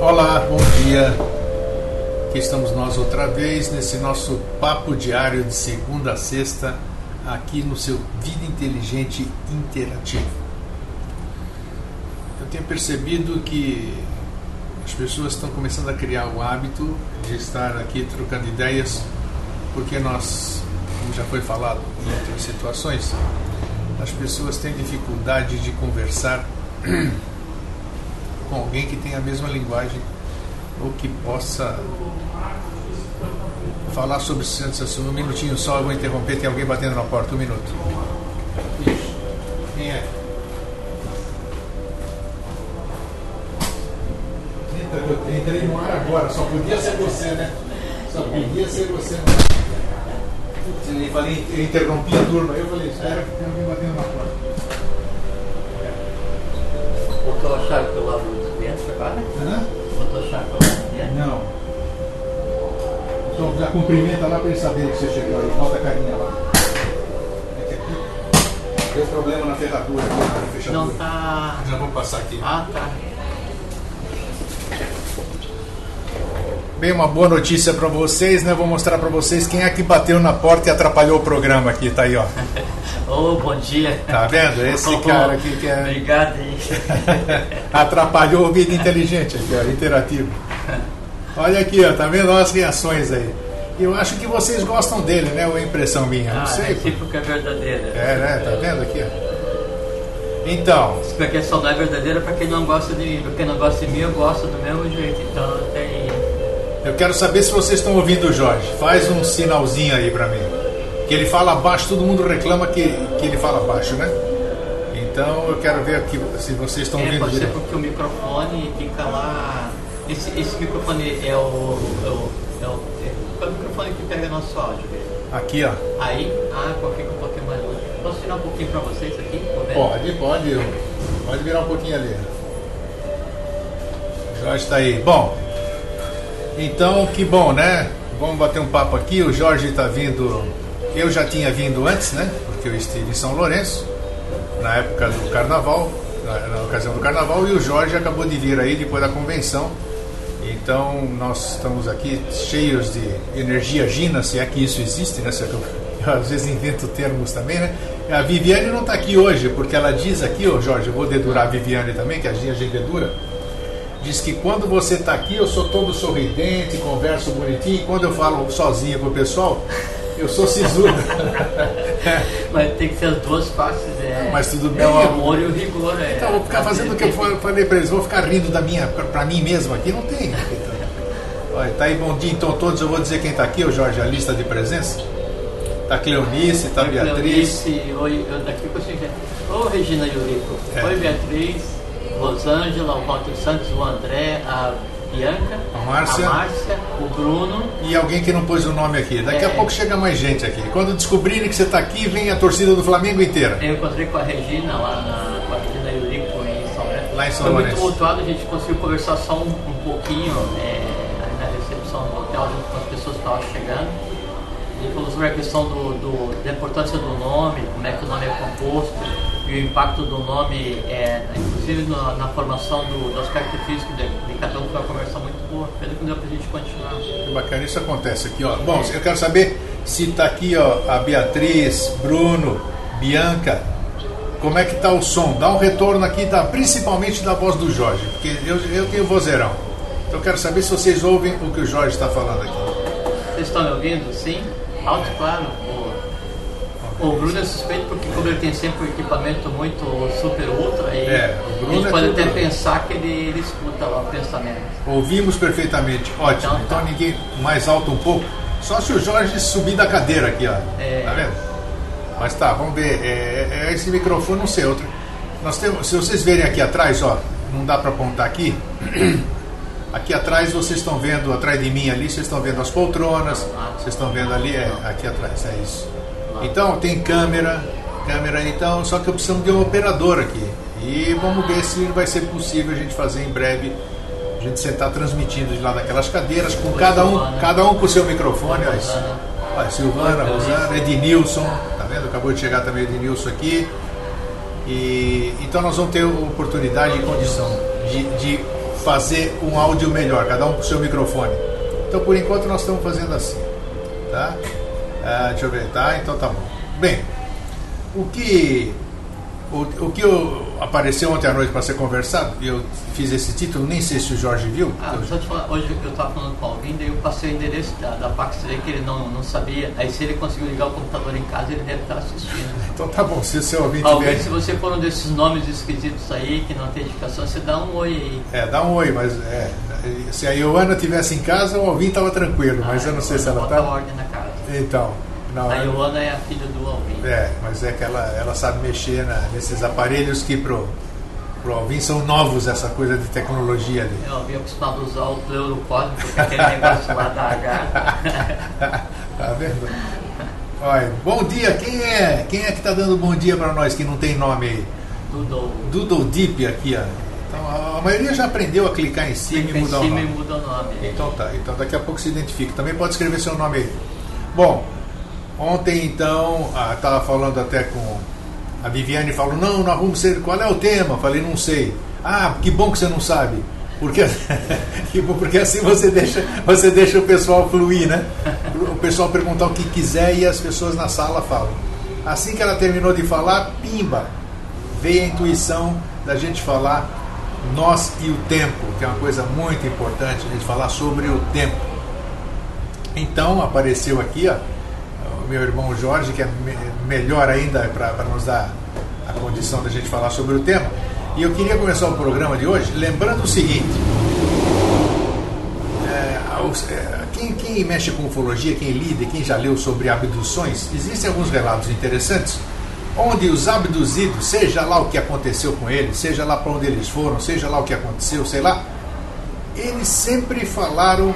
Olá, bom dia. Aqui estamos nós outra vez nesse nosso papo diário de segunda a sexta, aqui no seu Vida Inteligente Interativo. Eu tenho percebido que as pessoas estão começando a criar o hábito de estar aqui trocando ideias, porque nós, como já foi falado em outras situações, as pessoas têm dificuldade de conversar com alguém que tem a mesma linguagem ou que possa falar sobre sensação. Um minutinho só, eu vou interromper, tem alguém batendo na porta, um minuto. Quem é? Eu entrei no ar agora, só podia ser você, né? Só podia ser você. Eu interrompi a turma, eu falei, espera que tem alguém batendo na porta. Botou a chave pelo lado do cliente agora? Botou a chave pelo lado do cliente? Não. Então já cumprimenta lá para ele saber que você chegou aí, bota a carinha lá. É que aqui deu problema na ferradura, aqui, na fechadura. Não tá. Já vou passar aqui. Ah, tá. Bem, uma boa notícia para vocês, né? Vou mostrar para vocês quem é que bateu na porta e atrapalhou o programa aqui, tá aí, ó. Ô, bom dia. Tá vendo? Esse cara aqui que é... Obrigado aí. Atrapalhou o Vida Inteligente aqui, ó, interativo. Olha aqui, ó, tá vendo as reações aí. Eu acho que vocês gostam dele, né? Ou é impressão minha? Não sei. É tipo que é verdadeira. É, né? Tá vendo aqui, ó. Então... Porque só não é verdadeira pra quem não gosta de mim. Pra quem não gosta de mim, eu gosto do mesmo jeito. Então tem... Eu quero saber se vocês estão ouvindo o Jorge. Faz um sinalzinho aí pra mim. Que ele fala baixo, todo mundo reclama que ele fala baixo, né? Então eu quero ver aqui se vocês estão ouvindo pode ser direito. porque o microfone fica lá... Esse microfone é o microfone que pega nosso áudio. Aqui, ó. Aí, fica um pouquinho mais longe. Posso tirar um pouquinho pra vocês aqui? Pode virar um pouquinho ali. O Jorge está aí. Bom, então que bom, né? Vamos bater um papo aqui. O Jorge está vindo. Eu já tinha vindo antes, né? Porque eu estive em São Lourenço na época do Carnaval, na ocasião do Carnaval, e o Jorge acabou de vir aí depois da convenção. Então nós estamos aqui cheios de energia gina, se é que isso existe, né? Eu às vezes invento termos também, né? A Viviane não está aqui hoje, porque ela diz aqui, ô Jorge, eu vou dedurar a Viviane também, que a gente dedura. Diz que quando você está aqui eu sou todo sorridente, converso bonitinho, e quando eu falo sozinho com o pessoal, eu sou sisudo. Mas tem que ser as duas faces, Mas tudo bem. É o amor e o rigor. Então, vou ficar fazendo o que eu falei para eles, vou ficar rindo pra mim mesmo aqui, não tem. Olha, tá aí, bom dia então todos, eu vou dizer quem está aqui, o Jorge, a lista de presença. Tá Cleonice, tá Beatriz. Oi, daqui eu consigo. Oi, Regina e Eurico. Oi, Beatriz, Rosângela, o Walter Santos, o André, a Bianca, a Márcia, o Bruno. E alguém que não pôs o nome aqui. Daqui a pouco chega mais gente aqui. Quando descobrirem que você está aqui, vem a torcida do Flamengo inteira. Eu encontrei com a Regina lá com a Regina e Eurico em São Lourenço. Lá em São Lourenço. Foi muito tumultuado, a gente conseguiu conversar só um pouquinho na recepção do hotel junto com as pessoas que estavam chegando. Ele falou sobre a questão da importância do nome, como é que o nome é composto e o impacto do nome, inclusive na formação do aspecto físico de cada um. Foi uma conversa muito boa, pena que não deu pra gente continuar. Que bacana, isso acontece aqui, ó. Bom, eu quero saber se tá aqui, ó, a Beatriz, Bruno, Bianca, como é que tá o som? Dá um retorno aqui, principalmente da voz do Jorge, porque eu tenho vozeirão. Então eu quero saber se vocês ouvem o que o Jorge está falando aqui. Vocês estão me ouvindo? Sim? Alto, claro. O Bruno é suspeito porque como ele tem sempre um equipamento muito super ultra, aí o Bruno a gente pode até tudo... pensar que ele escuta lá o pensamento. Ouvimos perfeitamente, ótimo. Então ninguém mais alto um pouco, só se o Jorge subir da cadeira aqui, ó. Tá vendo? Mas tá, vamos ver. Esse microfone não sei outro. Nós temos, se vocês verem aqui atrás, ó, não dá para apontar aqui. Aqui atrás vocês estão vendo, atrás de mim ali, vocês estão vendo as poltronas, vocês estão vendo ali, aqui atrás, é isso. Então tem câmera, então, só que eu preciso de um operador aqui. E vamos ver se vai ser possível a gente fazer em breve, a gente sentar transmitindo de lá daquelas cadeiras, com cada um com o seu microfone. Olha, Silvana, Rosana, Ednilson, tá vendo? Acabou de chegar também o Ednilson aqui. E então nós vamos ter oportunidade e condição de fazer um áudio melhor, cada um com o seu microfone. Então, por enquanto, nós estamos fazendo assim, tá? Deixa eu ver, tá? Então tá bom. Bem, o que apareceu ontem à noite para ser conversado, eu fiz esse título, nem sei se o Jorge viu. Só te falar, hoje eu estava falando com alguém, daí eu passei o endereço da Pax que ele não sabia, aí se ele conseguiu ligar o computador em casa, ele deve estar assistindo. Então tá bom, se o seu ouvinte alguém, se você for um desses nomes esquisitos aí, que não tem edificação, você dá um oi aí. Dá um oi, mas se a Ioana estivesse em casa, o ouvinte estava tranquilo, mas eu não sei se ela está. Bota ordem na casa. Então. Não, a Ioana é a filha do Alvin. Mas é que ela sabe mexer nesses aparelhos que pro Alvin são novos, essa coisa de tecnologia ali. Eu havia acostumado a usar o Pleurocódigo, porque aquele negócio lá da H. Tá vendo? Olha, bom dia, quem é que está dando bom dia para nós que não tem nome aí? Doodle Deep aqui, ó. Então, a maioria já aprendeu a clicar em cima e mudar o nome. Muda o nome. Então tá, então daqui a pouco se identifica. Também pode escrever seu nome aí. Bom, ontem então, estava falando até com a Viviane, falou, não arrumo ser, qual é o tema? Falei, não sei. Que bom que você não sabe. Porque assim você deixa o pessoal fluir, né? O pessoal perguntar o que quiser e as pessoas na sala falam. Assim que ela terminou de falar, pimba, veio a intuição da gente falar nós e o tempo, que é uma coisa muito importante, a gente falar sobre o tempo. Então apareceu aqui, ó, o meu irmão Jorge, que é melhor ainda para nos dar a condição da gente falar sobre o tema. E eu queria começar o programa de hoje lembrando o seguinte: quem mexe com ufologia, quem lida, quem já leu sobre abduções, existem alguns relatos interessantes onde os abduzidos, seja lá o que aconteceu com eles, seja lá para onde eles foram, seja lá o que aconteceu, sei lá, eles sempre falaram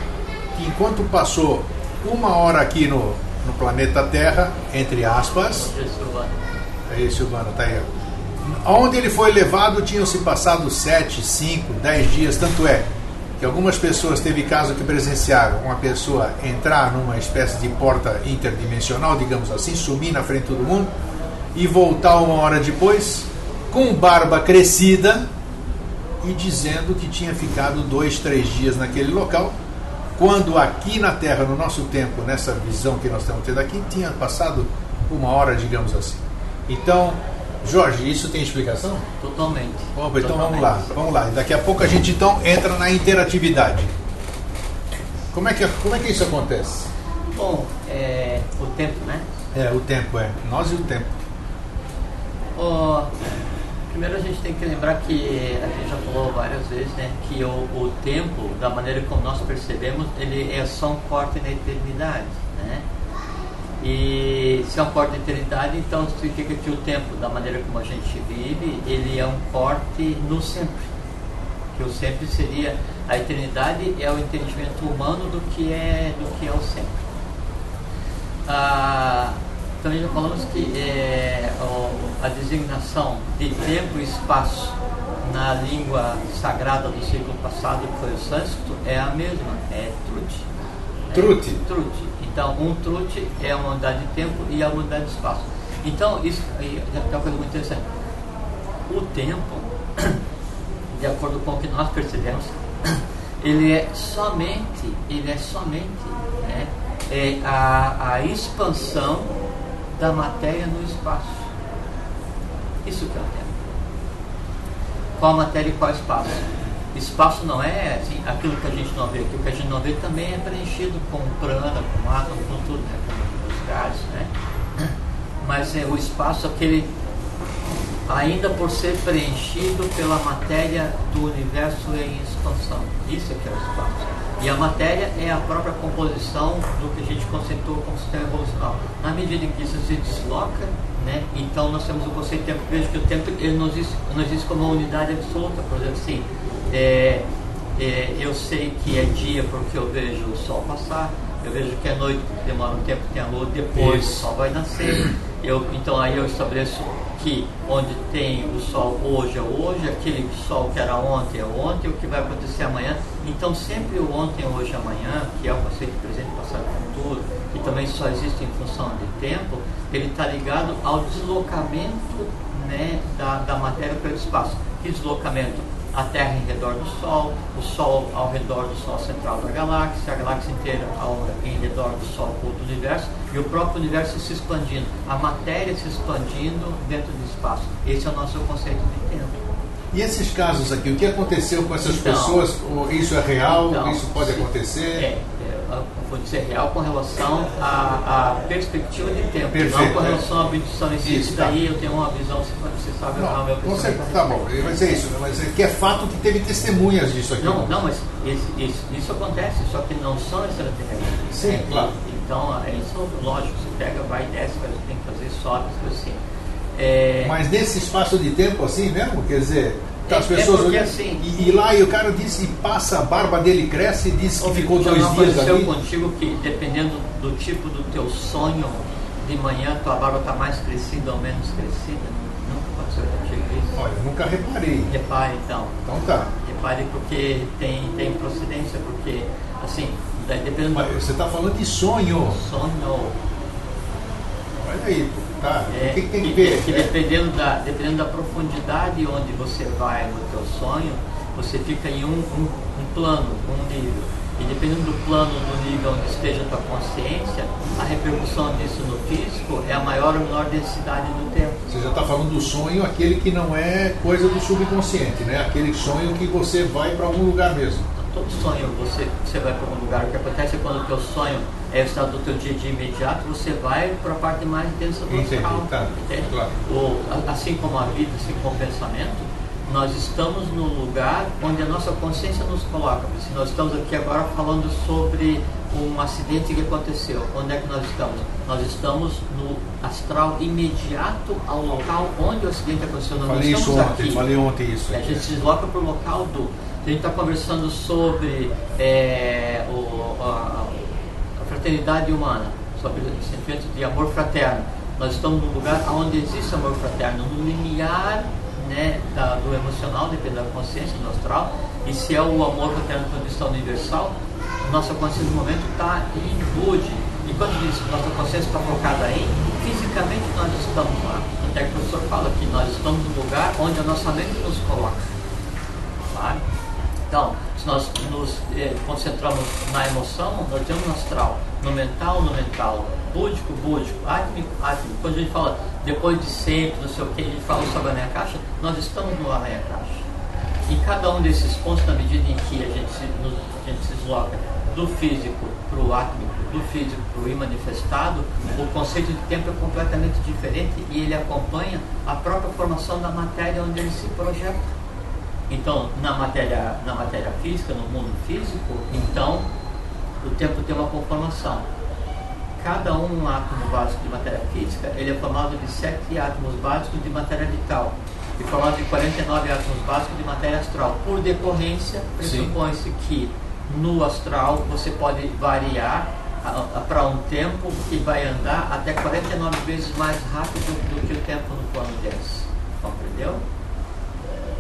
que enquanto passou 1 hora aqui no planeta Terra, entre aspas, esse Urbano tá aí, onde ele foi levado tinham se passado 7, 5, 10 dias, tanto é que algumas pessoas, teve caso que presenciaram uma pessoa entrar numa espécie de porta interdimensional, digamos assim, sumir na frente de todo mundo e voltar 1 hora depois com barba crescida e dizendo que tinha ficado 2, 3 dias naquele local, quando aqui na Terra, no nosso tempo, nessa visão que nós estamos tendo aqui, tinha passado 1 hora, digamos assim. Então, Jorge, isso tem explicação? Totalmente. Bom, então vamos lá. Daqui a pouco a gente então entra na interatividade. Como é que isso acontece? Bom, o tempo, né? O tempo, nós e o tempo. Primeiro a gente tem que lembrar que, a gente já falou várias vezes, né, que o tempo, da maneira como nós percebemos, ele é só um corte na eternidade, né? E se é um corte na eternidade, então significa que o tempo, da maneira como a gente vive, ele é um corte no sempre. Que o sempre seria, a eternidade é o entendimento humano do que é o sempre. Então já falamos que a designação de tempo e espaço na língua sagrada do século passado, que foi o sânscrito, é a mesma, é Truti. Truti. Então, um Truti é uma unidade de tempo e a unidade de espaço. Então, isso é uma coisa muito interessante. O tempo, de acordo com o que nós percebemos, ele é somente né, a expansão da matéria no espaço. Isso que é o tempo. Qual matéria e qual espaço? Espaço não é assim, aquilo que a gente não vê. Aquilo que a gente não vê também é preenchido com prana, com átomo, com tudo, né? Com os gases, né? Mas o espaço, aquele ainda por ser preenchido pela matéria do universo em expansão. Isso é que é o espaço. E a matéria é a própria composição do que a gente conceitou como sistema evolucional. Na medida em que isso se desloca, né, então nós temos o conceito de tempo. Veja que o tempo ele não existe como uma unidade absoluta. Por exemplo, assim, eu sei que é dia porque eu vejo o sol passar, eu vejo que é noite porque demora um tempo, tem a lua, depois o sol vai nascer. Então aí eu estabeleço que onde tem o sol hoje é hoje, aquele sol que era ontem é ontem, o que vai acontecer amanhã. Então sempre o ontem, hoje, amanhã, que é o conceito de presente, passado e futuro, que também só existe em função de tempo, ele está ligado ao deslocamento, né, da matéria pelo espaço. Que deslocamento? a Terra em redor do Sol, o Sol ao redor do Sol central da galáxia, a galáxia inteira em redor do Sol com o universo, e o próprio universo se expandindo, a matéria se expandindo dentro do espaço. Esse é o nosso conceito de tempo. E esses casos aqui, o que aconteceu com essas pessoas? Isso é real? Isso pode acontecer? Vou dizer real com relação à perspectiva de tempo. Perfeito, não com relação à abdução em si. Isso daí eu tenho uma visão, você sabe o meu pensamento. Tá bom, mas é isso. Mas é que é fato que teve testemunhas disso aqui. Não, mas isso acontece, só que não são extraterrestres. Sim, claro. Então, isso, lógico, você pega, vai e desce, tem que fazer, sobe, assim. Mas nesse espaço de tempo assim mesmo? Quer dizer, as pessoas porque, olham, assim, e lá e o cara disse, passa, a barba dele cresce e diz que ficou 2 dias ali. Aconteceu contigo que, dependendo do tipo do teu sonho, de manhã tua barba está mais crescida ou menos crescida? Nunca aconteceu contigo isso? Olha, eu nunca reparei. Repare então. Então tá. Repare porque tem procedência, porque, assim, dependendo... Mas você está falando de sonho. Sonho. Olha aí, tá. O que tem que ver? Que dependendo da profundidade onde você vai no teu sonho, você fica em um plano, um nível. E dependendo do plano, do nível onde esteja a tua consciência, a repercussão disso no físico é a maior ou menor densidade do tempo. Você já está falando do sonho, aquele que não é coisa do subconsciente, né? Aquele sonho que você vai para algum lugar mesmo. Todo sonho você vai para algum lugar. O que acontece é quando o teu sonho é o estado do teu dia a dia imediato, você vai para a parte mais densa do astral. Tá, entende? claro. Assim como a vida, assim como o pensamento, nós estamos no lugar onde a nossa consciência nos coloca. Se nós estamos aqui agora falando sobre um acidente que aconteceu, onde é que nós estamos? Nós estamos no astral imediato ao local onde o acidente aconteceu. Nós Falei estamos isso ontem, aqui. falei ontem isso. A gente se desloca para o local do... A gente está conversando sobre a fraternidade humana, sobre o sentimento de amor fraterno. Nós estamos num lugar onde existe amor fraterno, no limiar, né, do emocional, depende da consciência, do astral. E se é o amor fraterno do ponto de vista universal, nossa consciência no momento está em Budi. E quando diz que nossa consciência está focada aí, fisicamente nós estamos lá. Até que o professor fala que nós estamos no lugar onde a nossa mente nos coloca. Sabe? Então, se nós nos concentramos na emoção, nós temos no astral, no mental, búdico, átmico. Quando a gente fala depois de sempre, não sei o que, a gente fala sobre a aranha caixa, nós estamos no aranha caixa. E cada um desses pontos, na medida em que a gente se desloca do físico para o átmico, do físico para o imanifestado, o conceito de tempo é completamente diferente e ele acompanha a própria formação da matéria onde ele se projeta. Então, na matéria física, no mundo físico, então, o tempo tem uma conformação. Cada um átomo básico de matéria física, ele é formado de 7 átomos básicos de matéria vital e formado de 49 átomos básicos de matéria astral. Por decorrência, pressupõe-se que no astral você pode variar para um tempo que vai andar até 49 vezes mais rápido do que o tempo no plano denso. Compreendeu?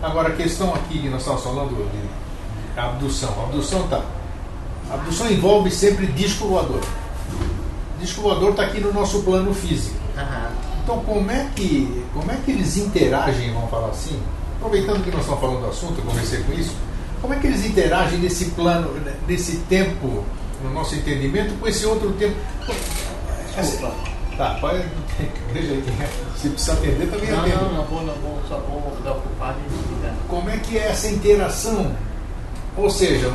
Agora, a questão aqui que nós estamos falando de abdução. A abdução envolve sempre disco voador. Disco voador está aqui no nosso plano físico. Uhum. Então, como é que eles interagem, vamos falar assim? Aproveitando que nós estamos falando do assunto, eu comecei com isso. Como é que eles interagem nesse plano, nesse tempo, no nosso entendimento, com esse outro tempo? Desculpa. Tá, pode. Veja aí, se precisar atender, também atendo. Não vou, só vou dar ocupado e desligar. Como é que é essa interação? Ou seja,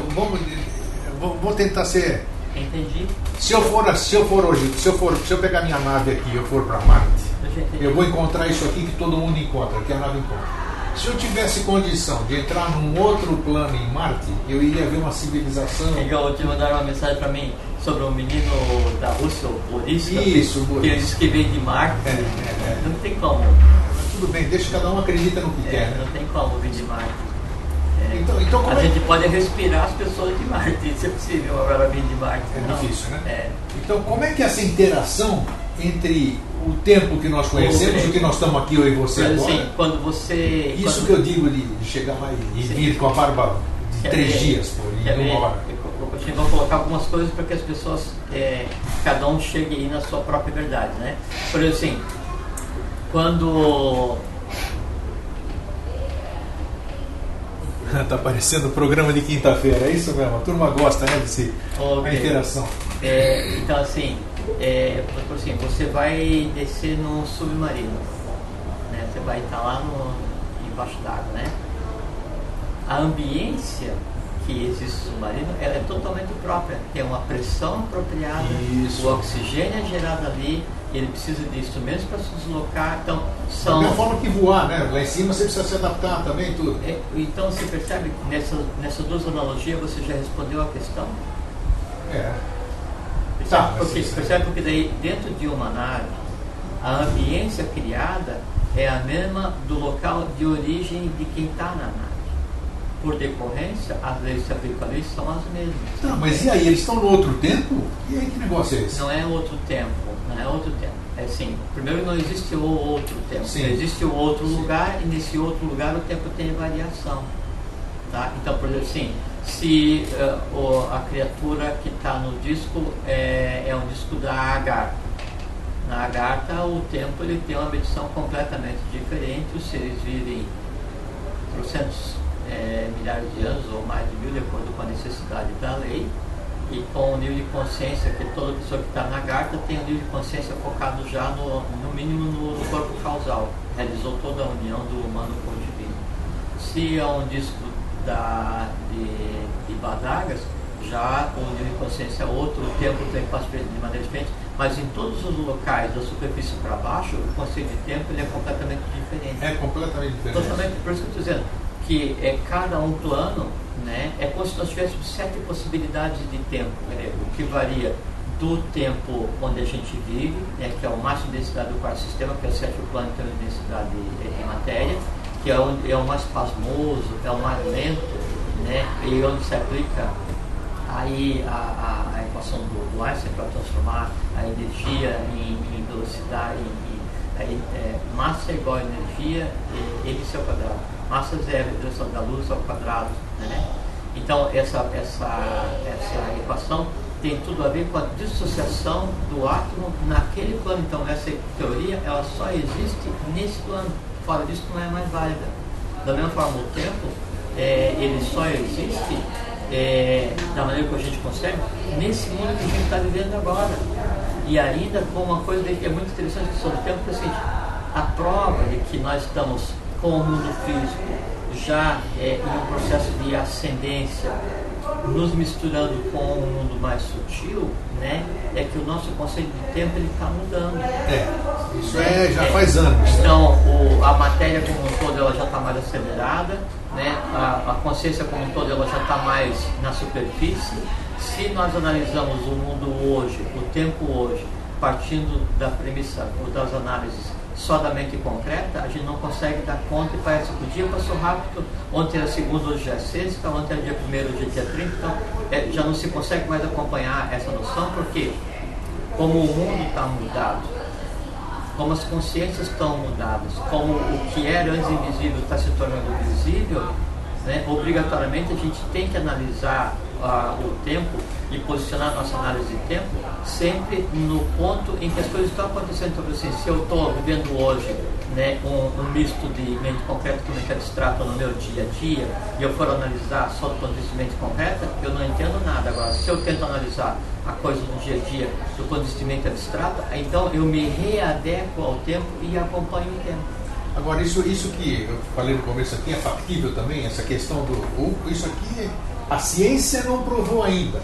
vou tentar ser. Entendi. Se eu pegar minha nave aqui e eu for para Marte, eu vou encontrar isso aqui que todo mundo encontra, que a nave encontra. Se eu tivesse condição de entrar num outro plano em Marte, eu iria ver uma civilização. Igual te mandaram uma mensagem para mim sobre um menino da Rússia, o Boris. Isso, que ele disse que veio de Marte. Não tem como. Tudo bem, deixa cada um acredita no que quer. Não tem como vir de Marte. Então, como a gente pode respirar as pessoas de Marte, isso é possível agora vir de Marte. É difícil, né? Então, como é que é essa interação entre o tempo que nós conhecemos, o que nós estamos aqui, eu e você agora? Assim, quando você... Isso que eu digo de chegar lá e vir com a barba de 3 dias, em 1 hora. Vou colocar algumas coisas para que as pessoas, cada um chegue aí na sua própria verdade, né? Por exemplo, assim, quando Tá parecendo programa de quinta-feira, é isso mesmo? A turma gosta, né, desse a interação. Então, assim, você vai descer no submarino, né? Você vai estar lá embaixo d'água, né? A ambiência que existe no submarino, ela é totalmente própria. Tem uma pressão apropriada, o oxigênio é gerado ali, ele precisa de instrumentos para se deslocar. Então, da mesma forma que voar, né? Lá em cima você precisa se adaptar também, tudo. Então, você percebe que nessas duas analogias você já respondeu a questão? Percebe porque daí, dentro de uma nave, a ambiência criada é a mesma do local de origem de quem está na nave. Por decorrência, as leis que se aplicam ali são as mesmas. Tá, mas e aí? Eles estão no outro tempo? E aí que negócio é esse? Não é outro tempo. É assim, primeiro não existe o outro tempo. Sim. Existe o outro lugar, e nesse outro lugar o tempo tem variação. Tá? Então, por exemplo, assim, se a criatura que está no disco é um disco da Agartha. Na Agartha, o tempo ele tem uma medição completamente diferente. Os seres vivem 300 milhares de anos ou mais de 1000, de acordo com a necessidade da lei, e com o nível de consciência que toda pessoa que está na Agartha tem um nível de consciência focado já no mínimo no corpo causal, realizou toda a união do humano com o divino. Se é um disco de Badagas, já o nível de consciência é outro, o tempo tem que passar de maneira diferente, mas em todos os locais da superfície para baixo, o conceito de tempo ele é completamente diferente. É completamente diferente. Totalmente, por isso que eu estou dizendo que cada um plano, né, é como se nós tivéssemos 7 possibilidades de tempo, o que varia do tempo onde a gente vive, né, que é o máximo de densidade do quarto sistema, que é o 7º plano de densidade de matéria, que é o mais pasmoso, é o mais lento, né, e onde se aplica aí a equação do Einstein para transformar a energia em velocidade, massa é igual a energia, MC ao quadrado. Massa zero, velocidade da luz ao quadrado, né? Então essa equação tem tudo a ver com a dissociação do átomo naquele plano. Então essa teoria ela só existe nesse plano, fora disso não é mais válida. Da mesma forma, o tempo ele só existe da maneira que a gente consegue nesse mundo que a gente está vivendo agora. E ainda com uma coisa que é muito interessante sobre o tempo, que é o seguinte: a prova de que nós estamos com o mundo físico já em um processo de ascendência, nos misturando com um mundo mais sutil, né, é que o nosso conceito de tempo ele está mudando. Isso já faz anos. Então, a matéria como um todo ela já está mais acelerada, né, a consciência como um todo ela já está mais na superfície. Se nós analisamos o mundo hoje, o tempo hoje, partindo da premissa ou das análises só da mente concreta, a gente não consegue dar conta e parece que o dia passou rápido. Ontem era segunda, hoje já é sexta, ontem era dia 1º, hoje é dia 30, então já não se consegue mais acompanhar essa noção, porque como o mundo está mudado, como as consciências estão mudadas, como o que era antes invisível está se tornando visível, né, obrigatoriamente a gente tem que analisar o tempo e posicionar nossa análise de tempo sempre no ponto em que as coisas estão acontecendo. Então, assim, se eu estou vivendo hoje, né, um misto de mente concreta com mente abstrata no meu dia a dia, e eu for analisar só do ponto de vista de mente concreta, eu não entendo nada. Agora, se eu tento analisar a coisa do dia a dia do ponto de vista de mente abstrata, então eu me readequo ao tempo e acompanho o tempo. Agora, isso que eu falei no começo aqui é factível também, essa questão isso aqui a ciência não provou ainda.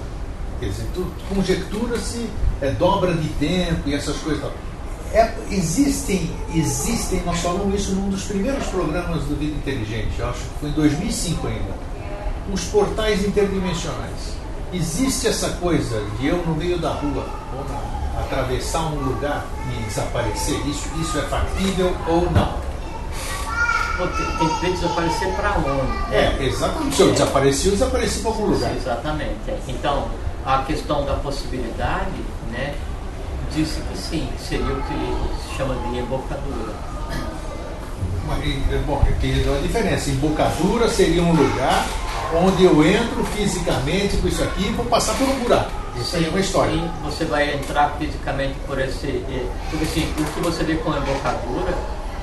Quer dizer, conjectura-se dobra de tempo e essas coisas. Existem, nós falamos isso num dos primeiros programas do Vida Inteligente, eu acho que foi em 2005 ainda, os portais interdimensionais. Existe essa coisa de eu no meio da rua, atravessar um lugar e desaparecer? Isso é factível ou não? Tem que desaparecer para onde? Exatamente. Se eu desapareci para algum lugar. Exatamente. Então, a questão da possibilidade, né, disse que sim, seria o que se chama de embocadura. Tem uma diferença. Embocadura seria um lugar onde eu entro fisicamente com isso aqui e vou passar por um buraco. Isso aí é uma história. Sim, você vai entrar fisicamente por esse... Porque assim, o que você vê com embocadura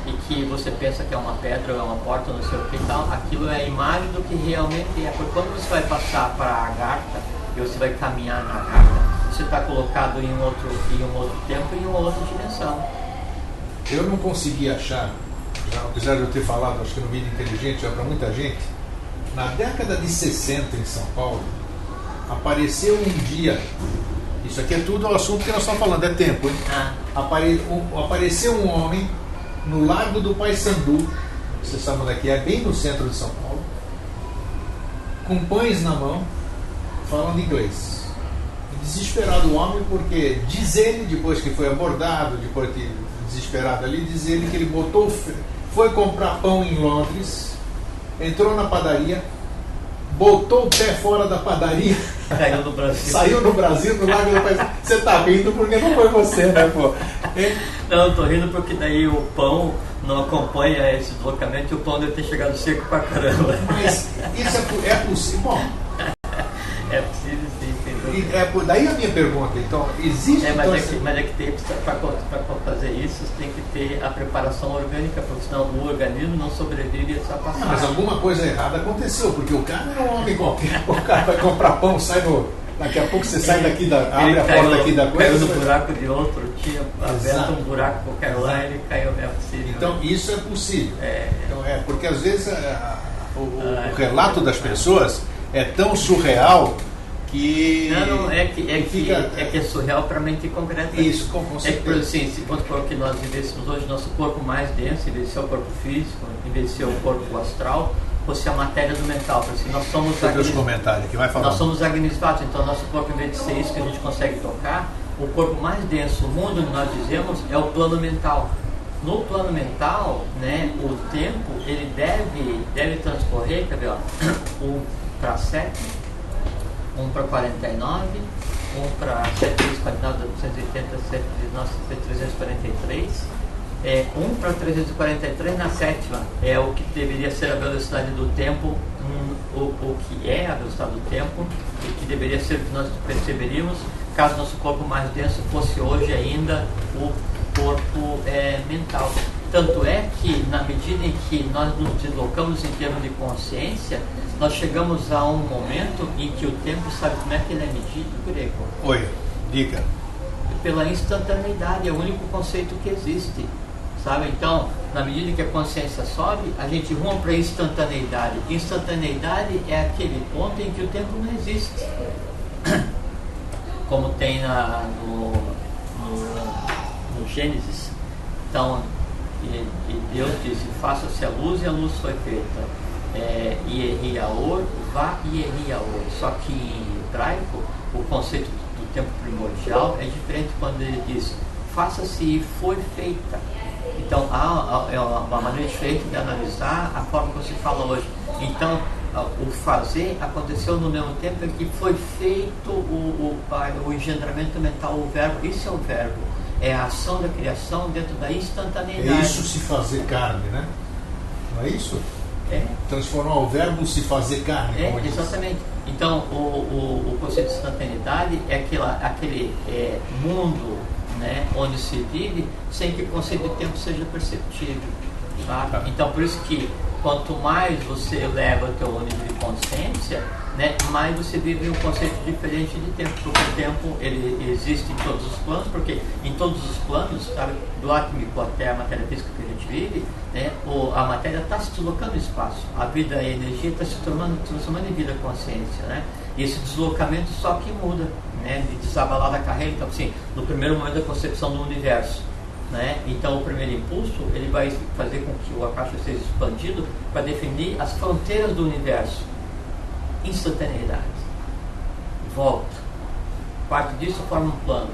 e que você pensa que é uma pedra ou é uma porta, não sei o que e tal, aquilo é a imagem do que realmente é. Porque quando você vai passar para a Agartha e você vai caminhar na Agartha, você está colocado em um outro tempo e em uma outra dimensão. Eu não consegui achar, apesar de eu ter falado, acho que no vídeo inteligente, já para muita gente, na década de 60 em São Paulo, apareceu um dia, isso aqui é tudo o assunto que nós estamos falando, é tempo, hein? Apareceu um homem no Largo do Paissandu, vocês sabem onde é, bem no centro de São Paulo, com pães na mão, falando inglês. Desesperado o homem, porque diz ele, depois que foi abordado, depois que desesperado ali, diz ele que ele foi comprar pão em Londres, entrou na padaria, botou o pé fora da padaria, saiu no Brasil, no Largo do Paissandu. Você está rindo porque não foi você, né, pô? Não, eu tô rindo porque daí o pão não acompanha esse deslocamento e o pão deve ter chegado seco pra caramba. Mas isso é possível? Bom, é possível sim, sem dúvida. Daí a minha pergunta, então, existe... Mas é que tem, para fazer isso, você tem que ter a preparação orgânica, porque senão o organismo não sobrevive a essa passagem. Mas alguma coisa errada aconteceu, porque o cara não é um homem qualquer. O cara vai comprar pão, sai no... Daqui a pouco você sai daqui, abre a porta aqui da coisa. Caiu no buraco de outro, tinha aberto um buraco qualquer lá e ele caiu, é possível. Então isso é possível. Então, porque às vezes o relato das pessoas é tão surreal que... Não, é que é surreal para a mente concreta. Isso, com certeza. É que, por assim, se vamos supor que nós vivêssemos hoje nosso corpo mais denso, em vez de ser o corpo físico, em vez de ser o corpo astral, fosse a matéria do mental, porque nós somos comentários que vai falar. Nós somos agnisvatos, então nosso corpo, em vez de ser isso que a gente consegue tocar, o corpo mais denso, o mundo que nós dizemos, é o plano mental. No plano mental, né, o tempo ele deve transcorrer, quer ver, ó, 1 para 7, 1 para 49, 1 para 7 vezes 49, 280, 7 vezes 9, 343. 1 para 343 na sétima é o que deveria ser a velocidade do tempo, o que é a velocidade do tempo, e que deveria ser o que nós perceberíamos caso nosso corpo mais denso fosse hoje ainda o corpo mental. Tanto é que, na medida em que nós nos deslocamos em termos de consciência, nós chegamos a um momento em que o tempo, sabe como é que ele é medido, Grego? Oi, diga. Pela instantaneidade, é o único conceito que existe. Sabe? Então, na medida em que a consciência sobe, a gente rumo para a instantaneidade. Instantaneidade é aquele ponto em que o tempo não existe. Como tem no Gênesis. Então, e Deus disse, faça-se a luz, e a luz foi feita. Ierriaor, vá Ierriaor. Só que em hebraico, o conceito do tempo primordial é diferente quando ele diz, faça-se e foi feita. Então, é uma maneira diferente de analisar a forma que se fala hoje. Então, o fazer aconteceu no mesmo tempo em que foi feito o engendramento mental, o verbo. Isso é o verbo. É a ação da criação dentro da instantaneidade. É isso, se fazer carne, né? Não é isso? Transformar o verbo se fazer carne. Exatamente. Então, o conceito de instantaneidade é aquele mundo, né, onde se vive sem que o conceito de tempo seja perceptível, sabe? Então, por isso que quanto mais você eleva o teu nível de consciência, né, mais você vive um conceito diferente de tempo, porque o tempo ele existe em todos os planos, porque em todos os planos, sabe, do átmico até a matéria física que a gente vive, né, a matéria está se deslocando no espaço, a vida e a energia está se transformando em vida consciência, né? E esse deslocamento só que muda, né, de desabalar da carreira. Então, assim, no primeiro momento da concepção do universo, né, então o primeiro impulso ele vai fazer com que o Akasha seja expandido para definir as fronteiras do universo. Instantaneidade, volta, parte disso forma um plano,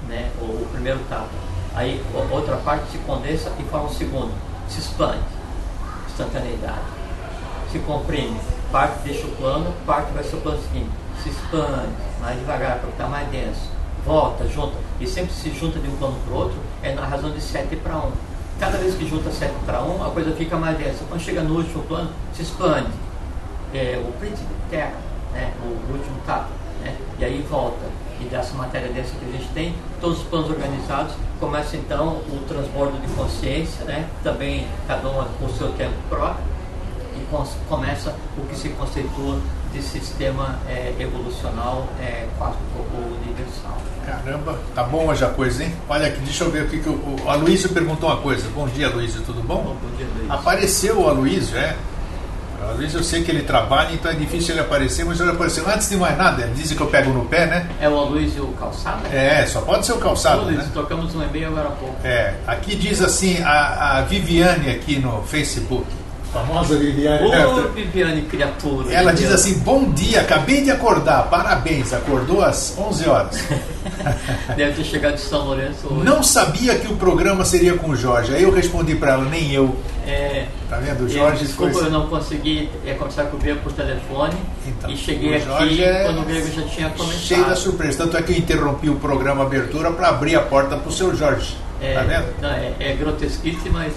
né, o primeiro etapa. Aí outra parte se condensa e forma um segundo, se expande, instantaneidade, se comprime, parte deixa o plano, parte vai ser o plano seguinte, se expande mais devagar para ficar mais denso, volta, junta, e sempre se junta de um plano para o outro, é na razão de 7 para 1. Cada vez que junta 7 para 1, a coisa fica mais densa. Quando chega no último plano, se expande. O príncipe terra, né, o último tapa, né, e aí volta, e dessa matéria densa que a gente tem, todos os planos organizados, começa então o transbordo de consciência, né? Também cada um com o seu tempo próprio, e começa o que se constitua de sistema evolucional cósmico universal. Caramba, tá bom hoje a coisa, hein? Olha aqui, deixa eu ver aqui que o Aloysio perguntou uma coisa. Bom dia, Aloysio, tudo bom? Bom dia, Aloysio. Apareceu o Aloysio, O Aloysio, eu sei que ele trabalha, então é difícil ele aparecer, mas ele apareceu. Antes de mais nada, dizem que eu pego no pé, né? É o Aloysio Calçada? Só pode ser o Calçado, Aloysio, né? trocamos um e-mail agora há pouco. Aqui diz assim, a Viviane aqui no Facebook. Famosa Viviane. Viviane, criatura. Ela diz assim: bom dia, acabei de acordar, parabéns, acordou às 11 horas. Deve ter chegado de São Lourenço hoje. Não sabia que o programa seria com o Jorge. Aí eu respondi para ela: nem eu. Tá vendo? O Jorge desculpa, eu não consegui conversar com o Grego por telefone. Então, e cheguei aqui quando o Grego já tinha começado. Cheio da surpresa. Tanto é que eu interrompi o programa abertura para abrir a porta para o seu Jorge. Tá vendo? Não, é grotesquice, mas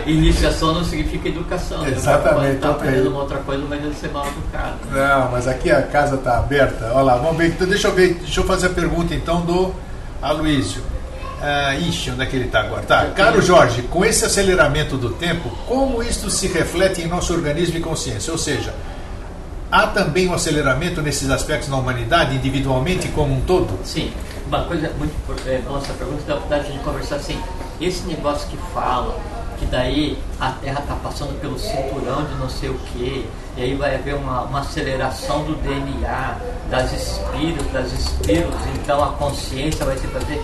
iniciação não significa educação. Exatamente. Está aprendendo uma outra coisa, mas ele ser mal educado. Não, mas aqui a casa está aberta. Olha lá, vamos ver. Então, deixa eu fazer a pergunta então do Aloysio. Onde é que ele está agora? Caro Jorge, com esse aceleramento do tempo, como isto se reflete em nosso organismo e consciência? Ou seja, há também um aceleramento nesses aspectos na humanidade, individualmente como um todo? Sim. Uma coisa muito nossa pergunta dá vontade de conversar assim. Esse negócio que fala que daí a Terra está passando pelo cinturão de não sei o que, e aí vai haver uma aceleração do DNA, das espiros, então a consciência vai se fazer.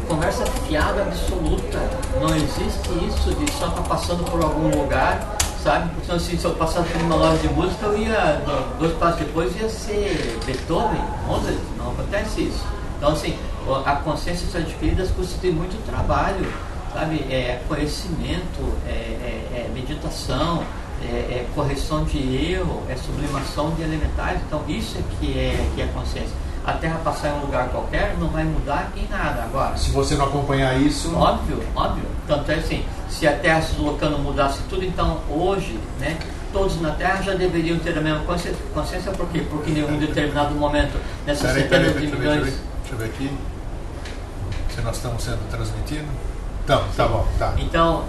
Conversa fiada absoluta. Não existe isso de só estar passando por algum lugar, sabe? Porque assim, se eu passasse por uma loja de música, eu ia, 2 passos depois, ia ser Beethoven, Mozart. Não acontece isso. Então, assim, a consciência são adquiridas constitui muito trabalho, sabe? Conhecimento, meditação, correção de erro, sublimação de elementares. Então, isso é que é consciência. A Terra passar em um lugar qualquer não vai mudar em nada agora. Se você não acompanhar isso... Óbvio. Tanto é assim, se a Terra se deslocando mudasse tudo, então hoje, né, todos na Terra já deveriam ter a mesma consciência. Por quê? Porque em um determinado momento, nessas centenas de milhões... Deixa eu ver aqui se nós estamos sendo transmitidos. Então, tá bom. Tá. Então,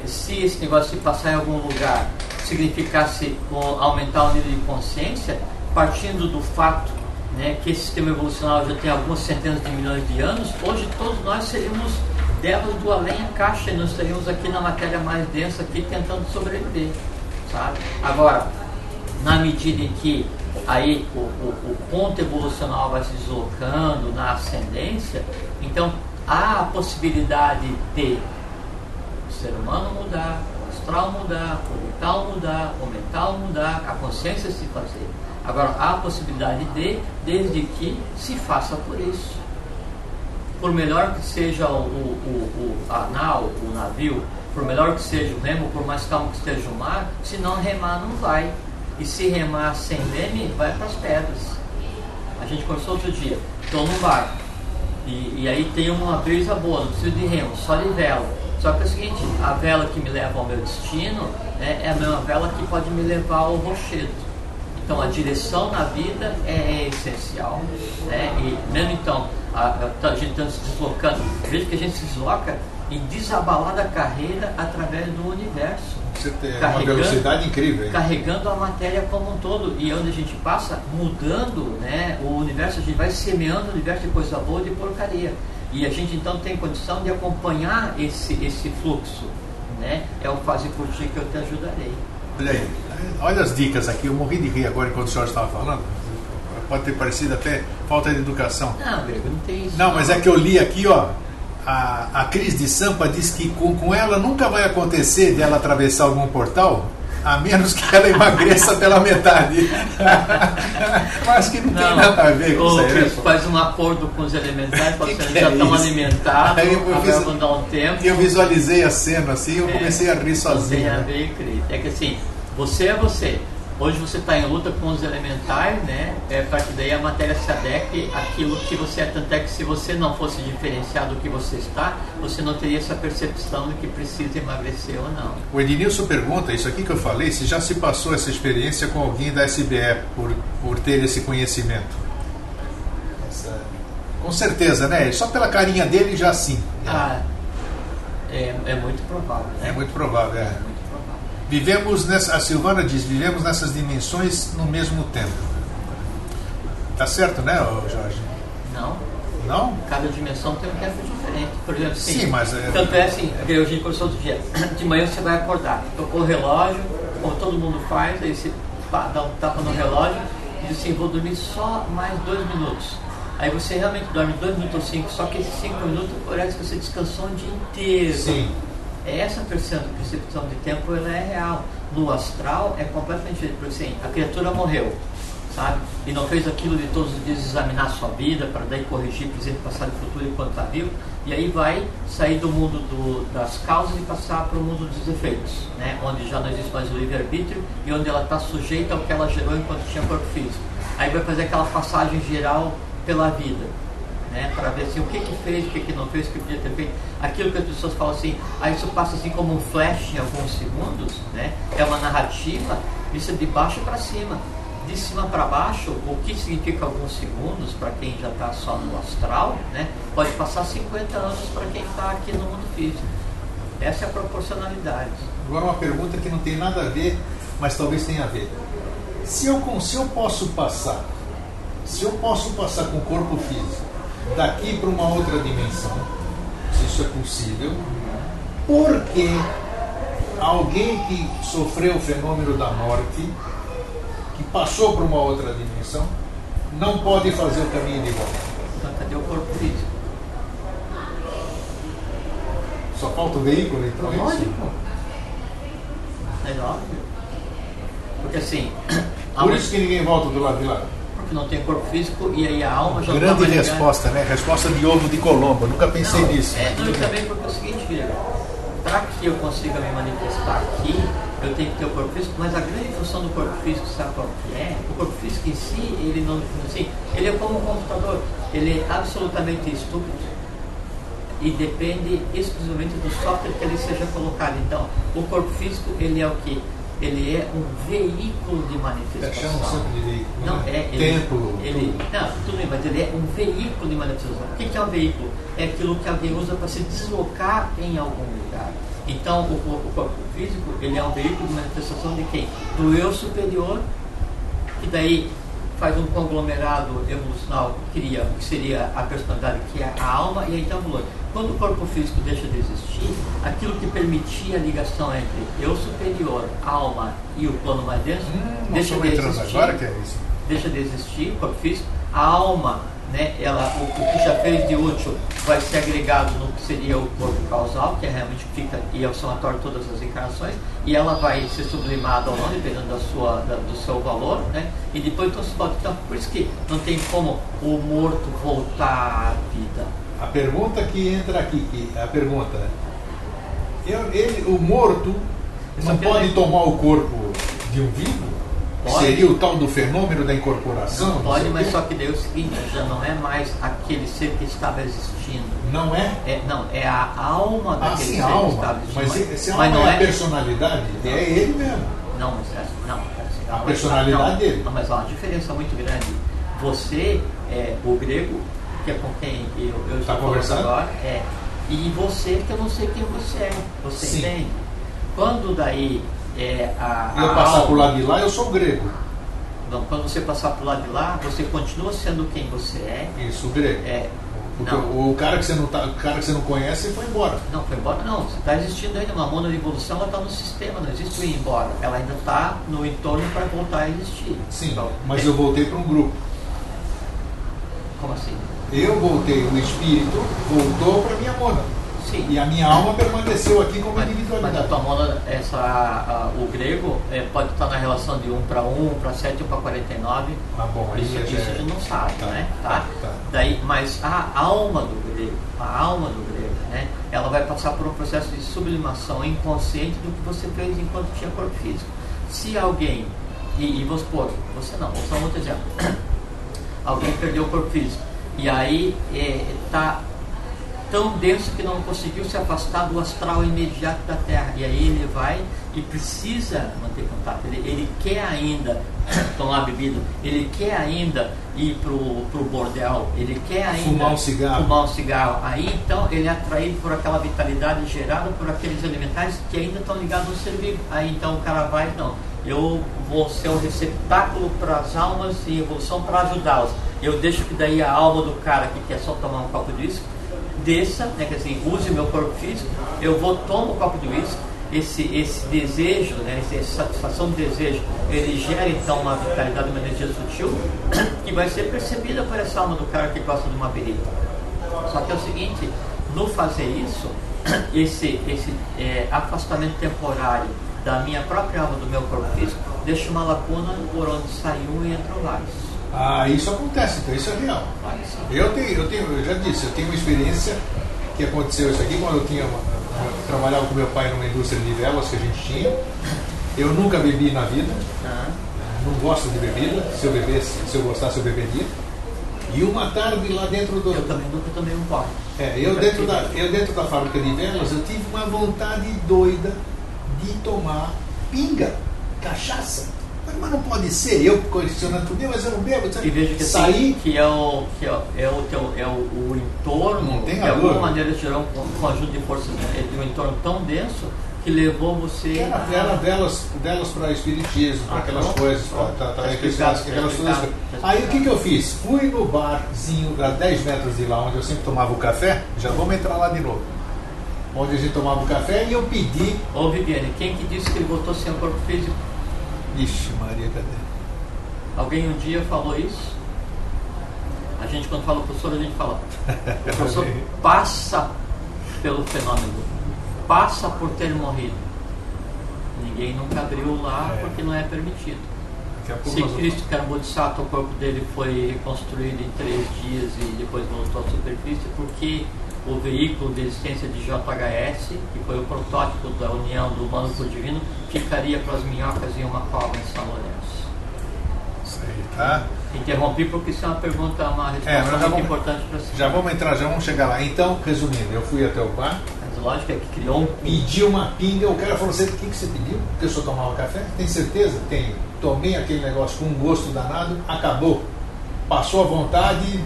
se esse negócio de passar em algum lugar significasse aumentar o nível de consciência, partindo do fato, né, que esse sistema evolucional já tem algumas centenas de milhões de anos, hoje todos nós seríamos devas do além a caixa e nós estaríamos aqui na matéria mais densa aqui tentando sobreviver, sabe? Agora, na medida em que aí o ponto evolucional vai se deslocando na ascendência, então há a possibilidade de o ser humano mudar, o astral mudar, o vital mudar, o mental mudar, a consciência se fazer. Agora, há a possibilidade desde que se faça por isso. Por melhor que seja a nau, o navio, por melhor que seja o remo, por mais calmo que esteja o mar, se não remar não vai. E se remar sem leme, vai para as pedras. A gente conversou outro dia, estou num barco, e aí tem uma brisa boa, não preciso de remo, só de vela. Só que é o seguinte, a vela que me leva ao meu destino, né, é a mesma vela que pode me levar ao rochedo. Então a direção na vida é essencial, né? E mesmo então, a gente está se deslocando, veja que a gente se desloca em desabalada carreira através do universo. Você tem uma velocidade incrível, hein? Carregando a matéria como um todo, e onde a gente passa mudando, né, o universo, a gente vai semeando o universo de coisa boa e de porcaria. E a gente então tem condição de acompanhar esse fluxo, né? É o faze por ti que eu te ajudarei. Olha aí, olha as dicas aqui, eu morri de rir agora enquanto o senhor estava falando. Pode ter parecido até falta de educação. Não, Grego, não tem isso. Não, mas é que eu li aqui, ó. A Cris de Sampa diz que com ela nunca vai acontecer dela atravessar algum portal, a menos que ela emagreça pela metade. Mas que não tem nada a ver com isso aí. Cris faz um acordo com os elementares, já estão alimentados, agora vão dar um tempo. Eu visualizei a cena assim, eu comecei a rir sozinho. Tem a ver, Cris. É que assim, você é você. Hoje você está em luta com os elementais, né? Para que daí a matéria se adeque àquilo que você é. Tanto é que se você não fosse diferenciado do que você está, você não teria essa percepção de que precisa emagrecer ou não. O Ednilson pergunta, isso aqui que eu falei, se já se passou essa experiência com alguém da SBE por ter esse conhecimento. Com certeza, né? Só pela carinha dele já sim. É muito provável. Né? É muito provável, É muito provável. Vivemos a Silvana diz, vivemos nessas dimensões no mesmo tempo. Tá certo, né, Jorge? Não. Não? Cada dimensão tem um tempo diferente. Por exemplo, sim, mas... Tanto é assim, a gente conversou outro dia. De manhã você vai acordar, tocou o relógio, como todo mundo faz, aí você dá um tapa no relógio e diz assim, vou dormir só mais 2 minutos. Aí você realmente dorme 2 minutos ou 5, só que esses 5 minutos parece que você descansou um dia inteiro. Sim. Essa percepção de tempo ela é real. No astral é completamente diferente, porque assim, a criatura morreu, sabe? E não fez aquilo de todos os dias examinar a sua vida para daí corrigir presente, passado e futuro enquanto está vivo, e aí vai sair do mundo das causas e passar para o mundo dos efeitos, né? Onde já não existe mais o livre-arbítrio e onde ela está sujeita ao que ela gerou enquanto tinha corpo físico. Aí vai fazer aquela passagem geral pela vida, né, para ver assim, o que fez, o que não fez, o que podia ter feito. Aquilo que as pessoas falam assim, isso passa assim como um flash em alguns segundos, né, é uma narrativa, isso é de baixo para cima. De cima para baixo, o que significa alguns segundos para quem já está só no astral, né, pode passar 50 anos para quem está aqui no mundo físico. Essa é a proporcionalidade. Agora uma pergunta que não tem nada a ver, mas talvez tenha a ver. Se eu posso passar com o corpo físico daqui para uma outra dimensão, se isso é possível, por que alguém que sofreu o fenômeno da morte, que passou para uma outra dimensão, não pode fazer o caminho de volta? Então, cadê o corpo físico? Só falta o veículo, então? Lógico. É óbvio. Porque assim... Por isso que ninguém volta do lado de lá. Porque não tem corpo físico e aí a alma já grande resposta, né? Resposta de ovo de Colombo. Nunca pensei nisso. E também porque é o seguinte, Guilherme, para que eu consiga me manifestar aqui, eu tenho que ter o corpo físico, mas a grande função do corpo físico, sabe qual que é? O corpo físico em si, ele não, assim, ele é como um computador, ele é absolutamente estúpido e depende exclusivamente do software que ele seja colocado. Então, o corpo físico, ele é o quê? Ele é um veículo de manifestação. Chama sempre de veículo. Não, né? Templo. Não, tudo bem, mas ele é um veículo de manifestação. O que é um veículo? É aquilo que alguém usa para se deslocar em algum lugar. Então, o corpo físico, ele é um veículo de manifestação de quem? Do eu superior, que daí faz um conglomerado evolucional, cria o que seria a personalidade, que é a alma, e aí está o valor. Quando o corpo físico deixa de existir, aquilo que permitia a ligação entre eu superior, alma e o plano mais denso, deixa de existir. Agora que é isso. Deixa de existir o corpo físico, a alma, né, o que já fez de útil vai ser agregado no que seria o corpo causal, que é realmente fica e é o somatório de todas as encarnações, e ela vai ser sublimada ou não, dependendo do seu valor, né? E depois então, por isso que não tem como o morto voltar à vida. A pergunta que entra aqui, o morto não pode tomar o corpo de um vivo? Pode. Seria o tal do fenômeno da incorporação? Não pode, mas só que daí é o seguinte, já não é mais aquele ser que estava existindo. Não é? Não, é a alma daquele ser que estava existindo. Mas esse alma não é a personalidade? Não. É ele mesmo. Não, mas a personalidade dele. Não, mas há uma diferença muito grande. Você é o grego, que é com quem eu estou conversando agora, e você, que eu não sei quem você é. Você Sim. entende? Quando daí eu passar por lá de lá, eu sou grego. Não, quando você passar por lá de lá, você continua sendo quem você é. Isso, grego. Porque o cara que você não conhece foi embora. Não, foi embora não. Você está existindo ainda. Uma mona de evolução, ela está no sistema, não existe o ir embora. Ela ainda está no entorno para voltar a existir. Sim, então, mas eu voltei para um grupo. Como assim? Eu voltei, o espírito voltou para minha mona. Sim. E a minha alma permaneceu aqui como individualidade. Mas a tua mona, o grego, pode estar na relação de 1 para 1, 1 para 7, 1 para 49. Bom, isso a gente não sabe, né? Tá? Tá. Daí, mas a alma do grego, né? Ela vai passar por um processo de sublimação inconsciente do que você fez enquanto tinha corpo físico. Se alguém, e vamos supor, você não, vou usar um outro exemplo. Alguém perdeu o corpo físico. E aí está tão denso que não conseguiu se afastar do astral imediato da Terra. E aí ele vai e precisa manter contato. Ele quer ainda tomar bebida, ele quer ainda ir pro bordel, ele quer ainda fumar um cigarro. Aí então ele é atraído por aquela vitalidade gerada por aqueles elementares que ainda estão ligados ao ser vivo. Aí então o cara vai, não, eu vou ser um receptáculo para as almas em evolução para ajudá-las. Eu deixo que daí a alma do cara que quer só tomar um copo de uísque desça, né, que assim, use o meu corpo físico, eu vou tomar um copo de uísque, esse desejo, né, essa satisfação de desejo, ele gera então uma vitalidade, uma energia sutil que vai ser percebida por essa alma do cara que gosta de uma bebida. Só que é o seguinte, no fazer isso, esse afastamento temporário da minha própria alma, do meu corpo físico, deixa uma lacuna por onde saiu e entrou vários. Isso acontece, então isso é real. Eu já disse, eu tenho uma experiência que aconteceu isso aqui quando eu trabalhava com meu pai numa indústria de velas que a gente tinha. Eu nunca bebi na vida, não gosto de bebida. Se eu gostasse, eu beberia. E uma tarde lá dentro do... Eu também nunca tomei um copo. Eu dentro da fábrica de velas, eu tive uma vontade doida de tomar pinga, cachaça. Mas não pode ser, eu questionando tudo, mas eu não bebo. E veja que sair que é o entorno, que de alguma maneira gerou um conjunto de forças de um entorno tão denso que levou você era velas para espiritismo, para aquelas coisas, aquelas coisas. Aí o que eu fiz? Fui no barzinho a 10 metros de lá, onde eu sempre tomava o café, já vamos entrar lá de novo. Onde a gente tomava o café e eu pedi. Ô Viviane, quem que disse que ele voltou sem o corpo físico? Ixi, Maria, cadê? Alguém um dia falou isso? A gente, quando fala o professor, a gente fala. O professor passa pelo fenômeno, passa por ter morrido. Ninguém nunca abriu lá porque não é permitido. Se Cristo, que era um Bodhisattva, o corpo dele foi reconstruído em 3 dias e depois voltou à superfície, porque o veículo de existência de JHS, que foi o protótipo da união do humano com o divino, ficaria para as minhocas em uma cova em São Lourenço. Isso aí, tá? Interrompi porque isso é uma pergunta, uma resposta muito importante para si. Já vamos chegar lá. Então, resumindo, eu fui até o bar. Mas lógico é que criou pedi uma pinga, o cara falou assim, o que você pediu? Porque eu só tomava café? Tem certeza? Tenho. Tomei aquele negócio com um gosto danado, acabou. Passou à vontade.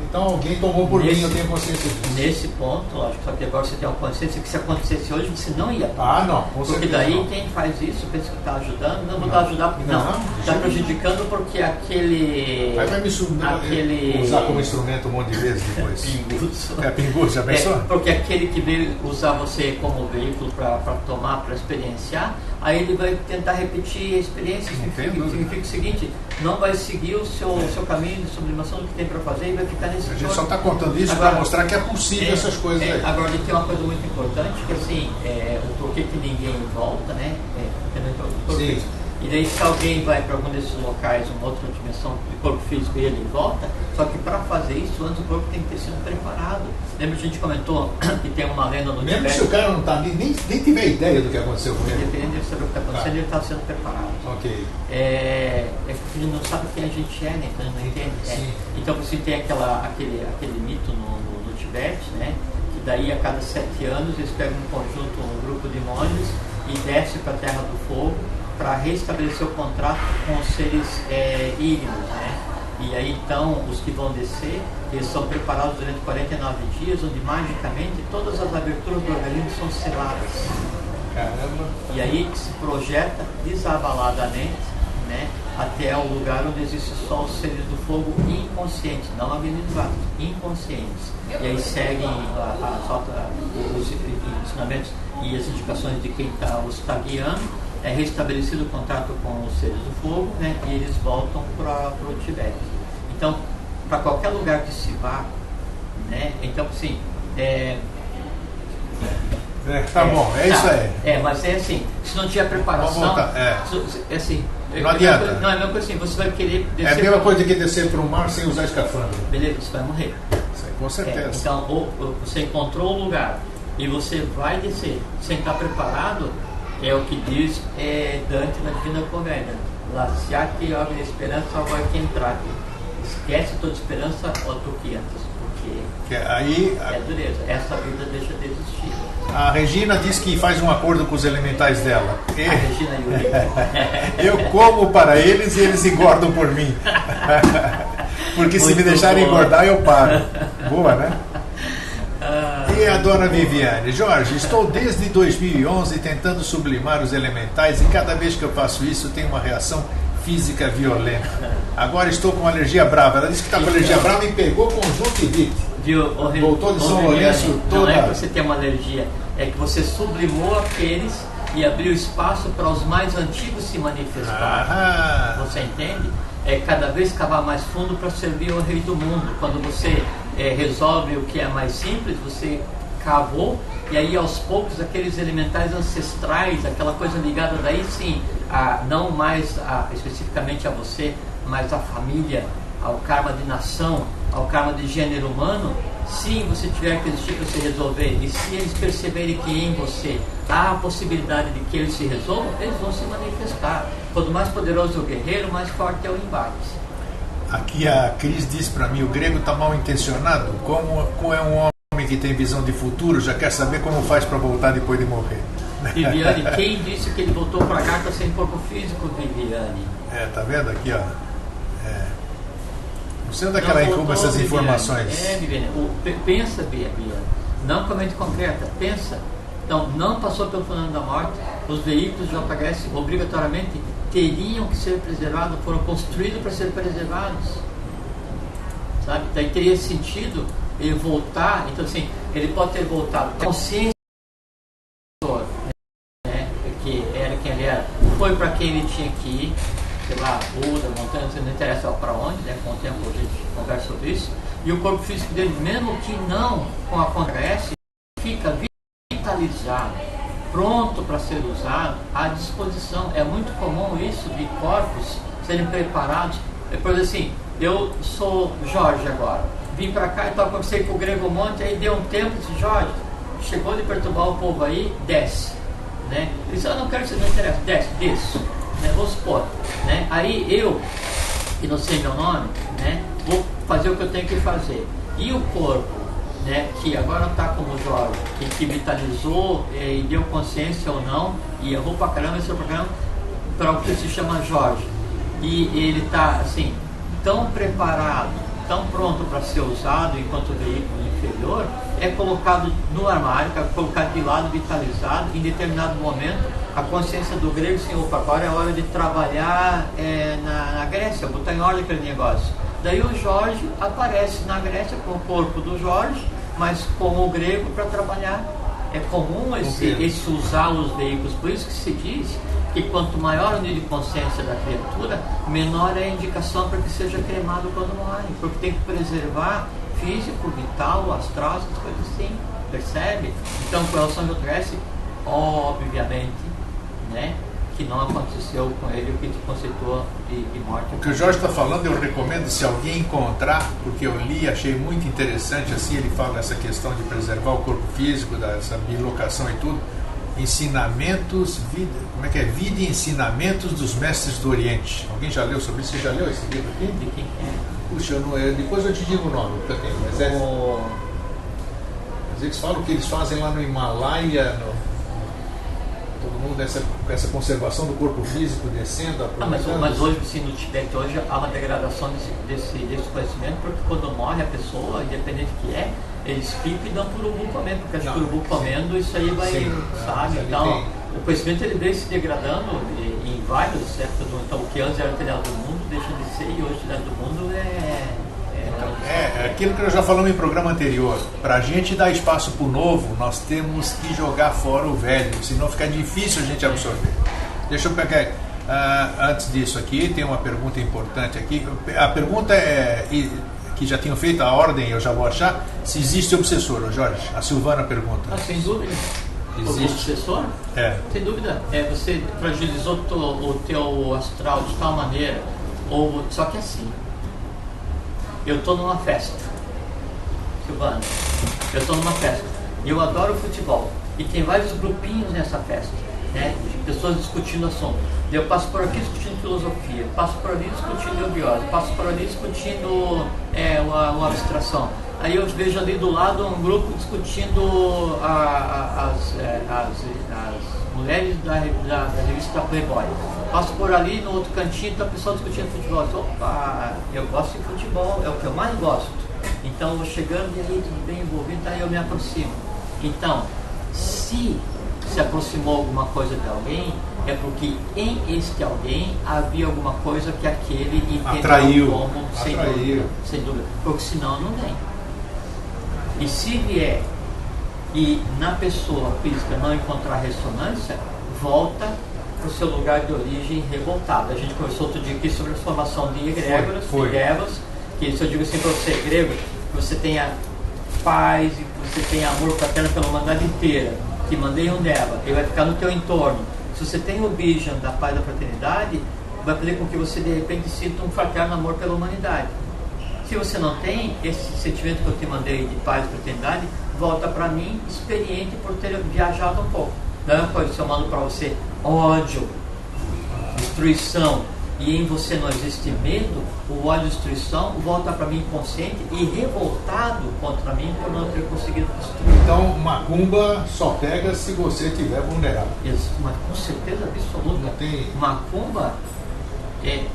Então alguém tomou por mim, eu tenho consciência disso. Nesse ponto, lógico, só que agora você tem uma consciência que se acontecesse hoje, você não ia. Não, com certeza. Porque daí não. Quem faz isso pensa que está ajudando, não está ajudando porque não. Está prejudicando porque aquele. Aí vai me usar como instrumento um monte de vezes depois. Pinguço, já pensou? Porque aquele que veio usar você como veículo para tomar, para experienciar, aí ele vai tentar repetir a experiência. Significa o seguinte, não vai seguir o seu caminho de sublimação do que tem para fazer e vai ficar nesse. A gente só está contando isso para mostrar que é possível essas coisas aí. Agora, tem uma coisa muito importante, que assim, o porquê que ninguém volta, né? Sim. E daí se alguém vai para algum desses locais, uma outra dimensão de corpo físico e ele volta, só que para fazer isso, antes o corpo tem que ter sido preparado. Lembra que a gente comentou que tem uma lenda no Tibete? Mesmo se o cara não tá, nem tiver ideia do que aconteceu com ele. Independente de saber o que está acontecendo, ele está sendo preparado. Ok. É porque ele não sabe quem a gente é, né? Então ele não entende. Então você tem aquele mito no Tibete, né? Que daí a cada 7 anos eles pegam um grupo de monges e descem para a Terra do Fogo para restabelecer o contrato com os seres ígneos, né? E aí então os que vão descer, eles são preparados durante 49 dias, onde magicamente todas as aberturas do organismo são seladas. Caramba. E aí se projeta desabaladamente, né, até o lugar onde existe só os seres do fogo inconscientes, não habilitados, inconscientes. E aí seguem os ensinamentos e as indicações de quem os está guiando. É restabelecido o contato com os seres do fogo, né, e eles voltam para o Tibete. Então, para qualquer lugar que se vá, né, então assim, tá bom, isso aí. Mas é assim, se não tiver preparação, assim, não adianta. Não, é a mesma coisa assim, você vai querer descer. É a mesma coisa que descer para o mar sem usar escafandro. Beleza, você vai morrer. Isso aí, com certeza. Então, ou você encontrou o lugar e você vai descer sem estar preparado, é o que diz Dante na Divina Comédia. Lasciate ogni esperança vai que entrar. Esquece toda esperança ou tu que antes. porque aí, é dureza. Essa vida deixa de existir. A Regina diz que faz um acordo com os elementais dela. A Regina Yuri. Eu como para eles e eles engordam por mim. Porque se me deixarem engordar, eu paro. Boa, né? E a dona Viviane: Jorge, estou desde 2011 tentando sublimar os elementais e cada vez que eu faço isso tenho uma reação física violenta. Agora estou com alergia brava. Ela disse que está com alergia brava e pegou conjuntivite. Voltou de São Lourenço toda. Não é que você tem uma alergia, é que você sublimou aqueles e abriu espaço para os mais antigos se manifestarem. Você entende? É cada vez cavar mais fundo para servir ao rei do mundo. Quando você resolve o que é mais simples, você cavou, e aí aos poucos aqueles elementais ancestrais, aquela coisa ligada daí sim, não mais especificamente a você, mas à família, ao karma de nação, ao karma de gênero humano, se você tiver que existir para se resolver, e se eles perceberem que em você há a possibilidade de que eles se resolvam, eles vão se manifestar. Quanto mais poderoso é o guerreiro, mais forte é o embate. Aqui a Cris diz para mim: o grego está mal intencionado, como é um homem que tem visão de futuro, já quer saber como faz para voltar depois de morrer. Viviane, quem disse que ele voltou para cá está sem corpo físico, Viviane? Tá vendo aqui, ó? Não sei onde é que ela encontra essas informações. Viviane, pensa, Viviane, não comente concreta, pensa. Então, não passou pelo fenômeno da morte, os veículos de JHS obrigatoriamente teriam que ser preservados, foram construídos para ser preservados, sabe? Daí teria sentido ele voltar. Então assim, ele pode ter voltado consciência, né? Que era quem ele era, foi para quem ele tinha que ir, sei lá, Buda, montanha, não interessa para onde, né? Com o tempo a gente conversa sobre isso, e o corpo físico dele, mesmo que não com a Congress, fica vitalizado, pronto para ser usado, à disposição. É muito comum isso de corpos serem preparados. Por exemplo, assim, eu sou Jorge agora, vim para cá e conversei com o Grego Monte, aí deu um tempo, disse: Jorge, chegou de perturbar o povo aí, desce, né? Ele disse: eu não quero que você não interessa, desce, né? Vou supor, né? Aí eu, que não sei meu nome, né? Vou fazer o que eu tenho que fazer. E o corpo, né, que agora está como Jorge, que vitalizou e deu consciência ou não, e errou pra caramba, ensinou pra caramba, para o que se chama Jorge. E ele está assim, tão preparado, tão pronto para ser usado enquanto veículo inferior, é colocado no armário, é colocado de lado, vitalizado. Em determinado momento, a consciência do grego, assim: opa, agora é hora de trabalhar na Grécia, botar em ordem aquele negócio. Daí o Jorge aparece na Grécia com o corpo do Jorge, mas com o grego para trabalhar. É comum esse usar os veículos, por isso que se diz que quanto maior o nível de consciência da criatura, menor é a indicação para que seja cremado quando morre, porque tem que preservar físico, vital, astral, essas coisas assim, percebe? Então, com relação ao JHS, obviamente, né, que não aconteceu com ele o que te conceitou de morte. O que o Jorge está falando, eu recomendo, se alguém encontrar, porque eu li, achei muito interessante, assim, ele fala essa questão de preservar o corpo físico, dessa bilocação e tudo, ensinamentos, como é que é? Vida e ensinamentos dos mestres do Oriente. Alguém já leu sobre isso? Você já leu esse livro aqui? De quem é? Puxa, depois eu te digo o nome que eu tenho, mas eles falam que eles fazem lá no Himalaia, todo mundo essa conservação do corpo físico descendo, mas hoje, sim, no Tibete hoje há uma degradação desse conhecimento, porque quando morre a pessoa, independente que eles ficam e dão urubu comendo, porque acho que urubu comendo, isso aí vai, sabe? Então, o conhecimento ele vem se degradando em vários séculos. Então, o que antes era telhado do mundo deixa de ser, e hoje telhado do mundo é aquilo que nós já falamos em programa anterior. Para a gente dar espaço para o novo, nós temos que jogar fora o velho, senão fica difícil a gente absorver. Deixa eu pegar, antes disso aqui, tem uma pergunta importante aqui. A pergunta é, que já tinham feito a ordem, eu já vou achar, se existe obsessor, Jorge. A Silvana pergunta. Sem dúvida. Existe. Obsessor? Sem dúvida. Você fragilizou o teu astral de tal maneira, só que assim, eu estou numa festa, Silvana, eu estou numa festa, e eu adoro futebol, e tem vários grupinhos nessa festa, né, de pessoas discutindo assunto. Eu passo por aqui discutindo filosofia, passo por ali discutindo eubiose, passo por ali discutindo uma abstração. Aí eu vejo ali do lado um grupo discutindo as mulheres da revista Playboy. Passo por ali, no outro cantinho, tá a pessoa discutindo futebol. Eu digo, opa, eu gosto de futebol, é o que eu mais gosto. Então eu vou chegando e aí tudo bem envolvido, aí eu me aproximo. Então, se aproximou alguma coisa de alguém, é porque em este alguém havia alguma coisa que aquele entendeu como sem dúvida, porque senão não vem. E se vier e na pessoa física não encontrar ressonância, volta para o seu lugar de origem revoltado. A gente conversou outro dia aqui sobre a formação de egrégoras, que se eu digo assim para você, grego, que você tenha paz e que você tenha amor fraterno pela humanidade inteira, que mandei um Deva, ele vai ficar no teu entorno. Se você tem o vision da paz e da fraternidade, vai fazer com que você de repente sinta um fraterno amor pela humanidade. Se você não tem esse sentimento que eu te mandei de paz e fraternidade, volta para mim experiente por ter viajado um pouco. Não coisa, se eu mando para você ódio, destruição, e em você não existe medo, o ódio e destruição volta para mim inconsciente e revoltado contra mim por não ter conseguido destruir. Então, macumba só pega se você estiver vulnerável. Isso, mas com certeza absoluta. Não tem... Macumba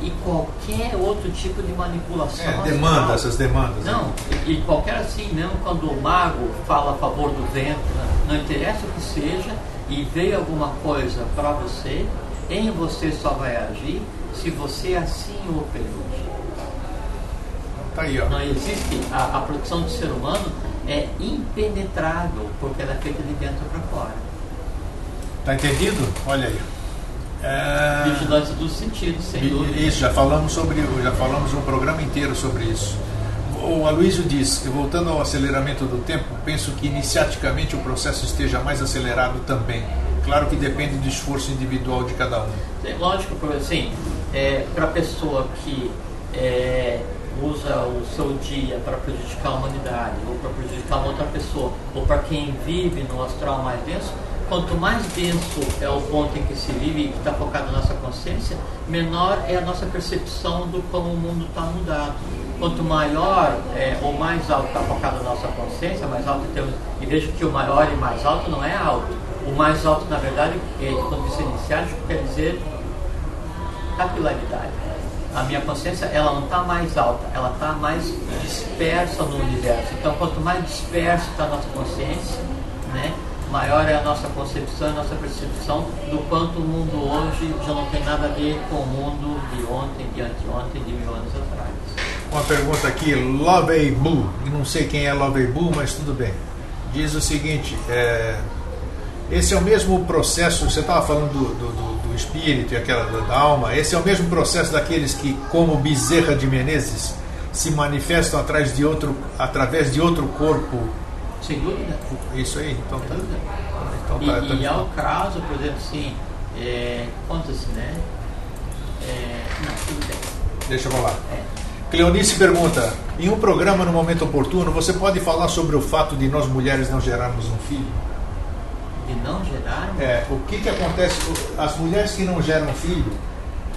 e qualquer outro tipo de manipulação. Demanda, essas demandas. Não, e qualquer assim, mesmo quando o mago fala a favor do vento, não interessa o que seja, e veio alguma coisa para você, em você só vai agir se você assim o permite. Tá aí, ó. Não existe, a produção do ser humano é impenetrável, porque ela é feita de dentro para fora. Tá entendido? Olha aí. Vigilância dos sentidos, sem dúvida. Isso, já falamos um programa inteiro sobre isso. O Aloysio diz, voltando ao aceleramento do tempo, penso que iniciaticamente o processo esteja mais acelerado também. Claro que depende do esforço individual de cada um. É lógico, porque assim, para a pessoa que usa o seu dia para prejudicar a humanidade, ou para prejudicar uma outra pessoa, ou para quem vive no astral mais denso, quanto mais denso é o ponto em que se vive e que está focado na nossa consciência, menor é a nossa percepção do como o mundo está mudado. Quanto maior ou mais alto está focado na nossa consciência, mais alto temos, e veja que o maior e mais alto não é alto. O mais alto, na verdade, do ponto de vista iniciático, quer dizer capilaridade. A minha consciência, ela não está mais alta, ela está mais dispersa no universo. Então, quanto mais dispersa está a nossa consciência, né, maior é a nossa concepção, a nossa percepção do quanto o mundo hoje já não tem nada a ver com o mundo de ontem, de anteontem, de 1000 anos atrás. Uma pergunta aqui, Lovey Boo, não sei quem é Lovey Boo, mas tudo bem. Diz o seguinte, esse é o mesmo processo, você estava falando do espírito e aquela da alma, esse é o mesmo processo daqueles que, como Bezerra de Menezes, se manifestam através de outro corpo. Sem dúvida. Isso aí, então tá. E ao caso, por exemplo, assim, conta-se, né? Não, tudo bem. Deixa eu falar. Cleonice pergunta, em um programa no momento oportuno, você pode falar sobre o fato de nós mulheres não gerarmos um filho? De não gerar? O que acontece? As mulheres que não geram filho,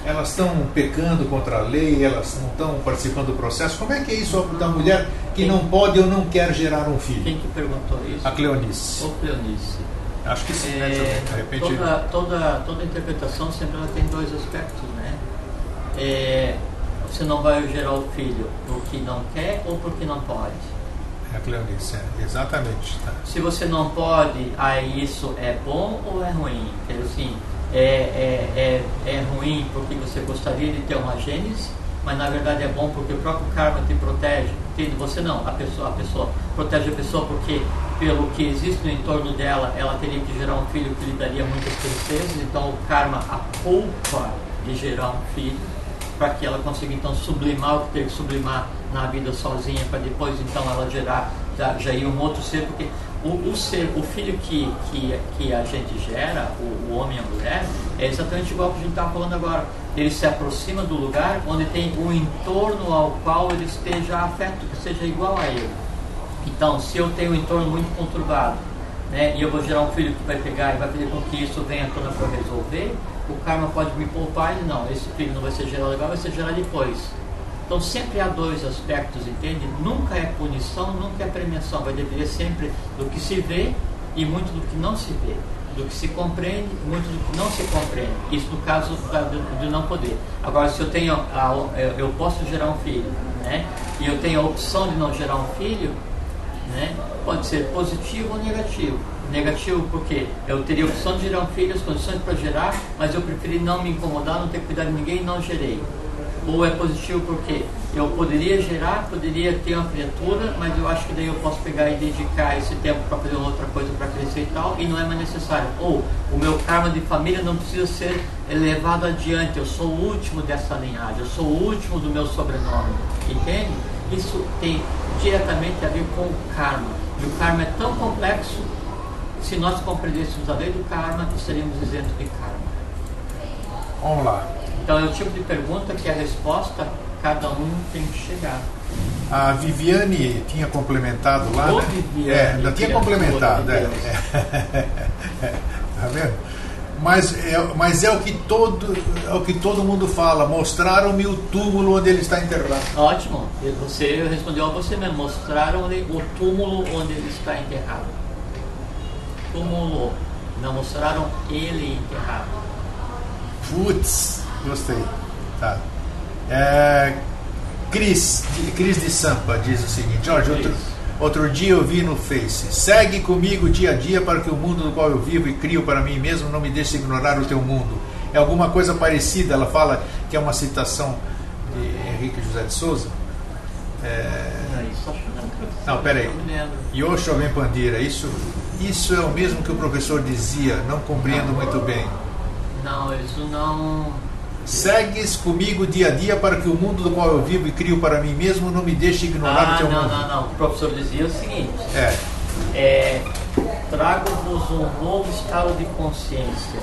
elas estão pecando contra a lei, elas não estão participando do processo. Como é que é isso da mulher que não pode ou não quer gerar um filho? Quem que perguntou isso? A Cleonice. Ô Cleonice. Acho que sim, né? De repente... Toda interpretação sempre ela tem dois aspectos, né? Você não vai gerar o filho porque não quer ou porque não pode? A Cleonice, exatamente. Tá. Se você não pode, aí isso é bom ou é ruim? Quer dizer assim, é ruim porque você gostaria de ter uma gênese, mas na verdade é bom porque o próprio karma te protege. Entende? Você não, a pessoa protege a pessoa porque pelo que existe no entorno dela, ela teria que gerar um filho que lhe daria muitas tristezas, então o karma a poupa de gerar um filho, para que ela consiga então sublimar o que teve que sublimar na vida sozinha, para depois então ela já ir um outro ser, porque o filho que a gente gera, o homem e a mulher, é exatamente igual que a gente estava falando agora. Ele se aproxima do lugar onde tem um entorno ao qual ele esteja afeto, que seja igual a ele. Então, se eu tenho um entorno muito conturbado, né, e eu vou gerar um filho que vai pegar e vai fazer com que isso venha toda para resolver, o karma pode me poupar e não, esse filho não vai ser gerado agora, vai ser gerado depois. Então sempre há dois aspectos, entende? Nunca é punição, nunca é premiação. Vai depender sempre do que se vê e muito do que não se vê. Do que se compreende, muito do que não se compreende. Isso no caso de não poder. Agora, se eu tenho, eu posso gerar um filho, né? E eu tenho a opção de não gerar um filho, né? Pode ser positivo ou negativo. Negativo porque eu teria a opção de gerar um filho, as condições para gerar, mas eu preferi não me incomodar, não ter que cuidar de ninguém e não gerei. Ou é positivo porque eu poderia gerar, poderia ter uma criatura, mas eu acho que daí eu posso pegar e dedicar esse tempo para fazer uma outra coisa, para crescer e tal, e não é mais necessário. Ou o meu karma de família não precisa ser levado adiante, eu sou o último dessa linhagem, eu sou o último do meu sobrenome, entende? Isso tem diretamente a ver com o karma. E o karma é tão complexo, se nós compreendêssemos a lei do karma, estaríamos isentos de karma. Vamos lá. Então é o tipo de pergunta que a resposta, cada um tem que chegar. A Viviane tinha complementado lá, Ô, né? Viviane, Já tinha complementado. de Tá vendo? Mas é o que todo mundo fala. Mostraram-me o túmulo onde ele está enterrado. Ótimo. Você respondeu a você mesmo. Mostraram-lhe o túmulo onde ele está enterrado. Túmulo. Não mostraram ele enterrado. Putz, gostei. Tá. Cris de Sampa diz o seguinte: Jorge, outro dia eu vi no Face: segue comigo dia a dia para que o mundo no qual eu vivo e crio para mim mesmo não me deixe ignorar o teu mundo. É alguma coisa parecida? Ela fala que é uma citação de Henrique José de Souza. Não, peraí. Yosho Pandira, isso é o mesmo que o professor dizia, não compreendo muito bem. Não, isso não. Segues comigo dia a dia para que o mundo do qual eu vivo e crio para mim mesmo não me deixe ignorar o teu mundo. Não. O professor dizia o seguinte: trago-vos um novo estado de consciência.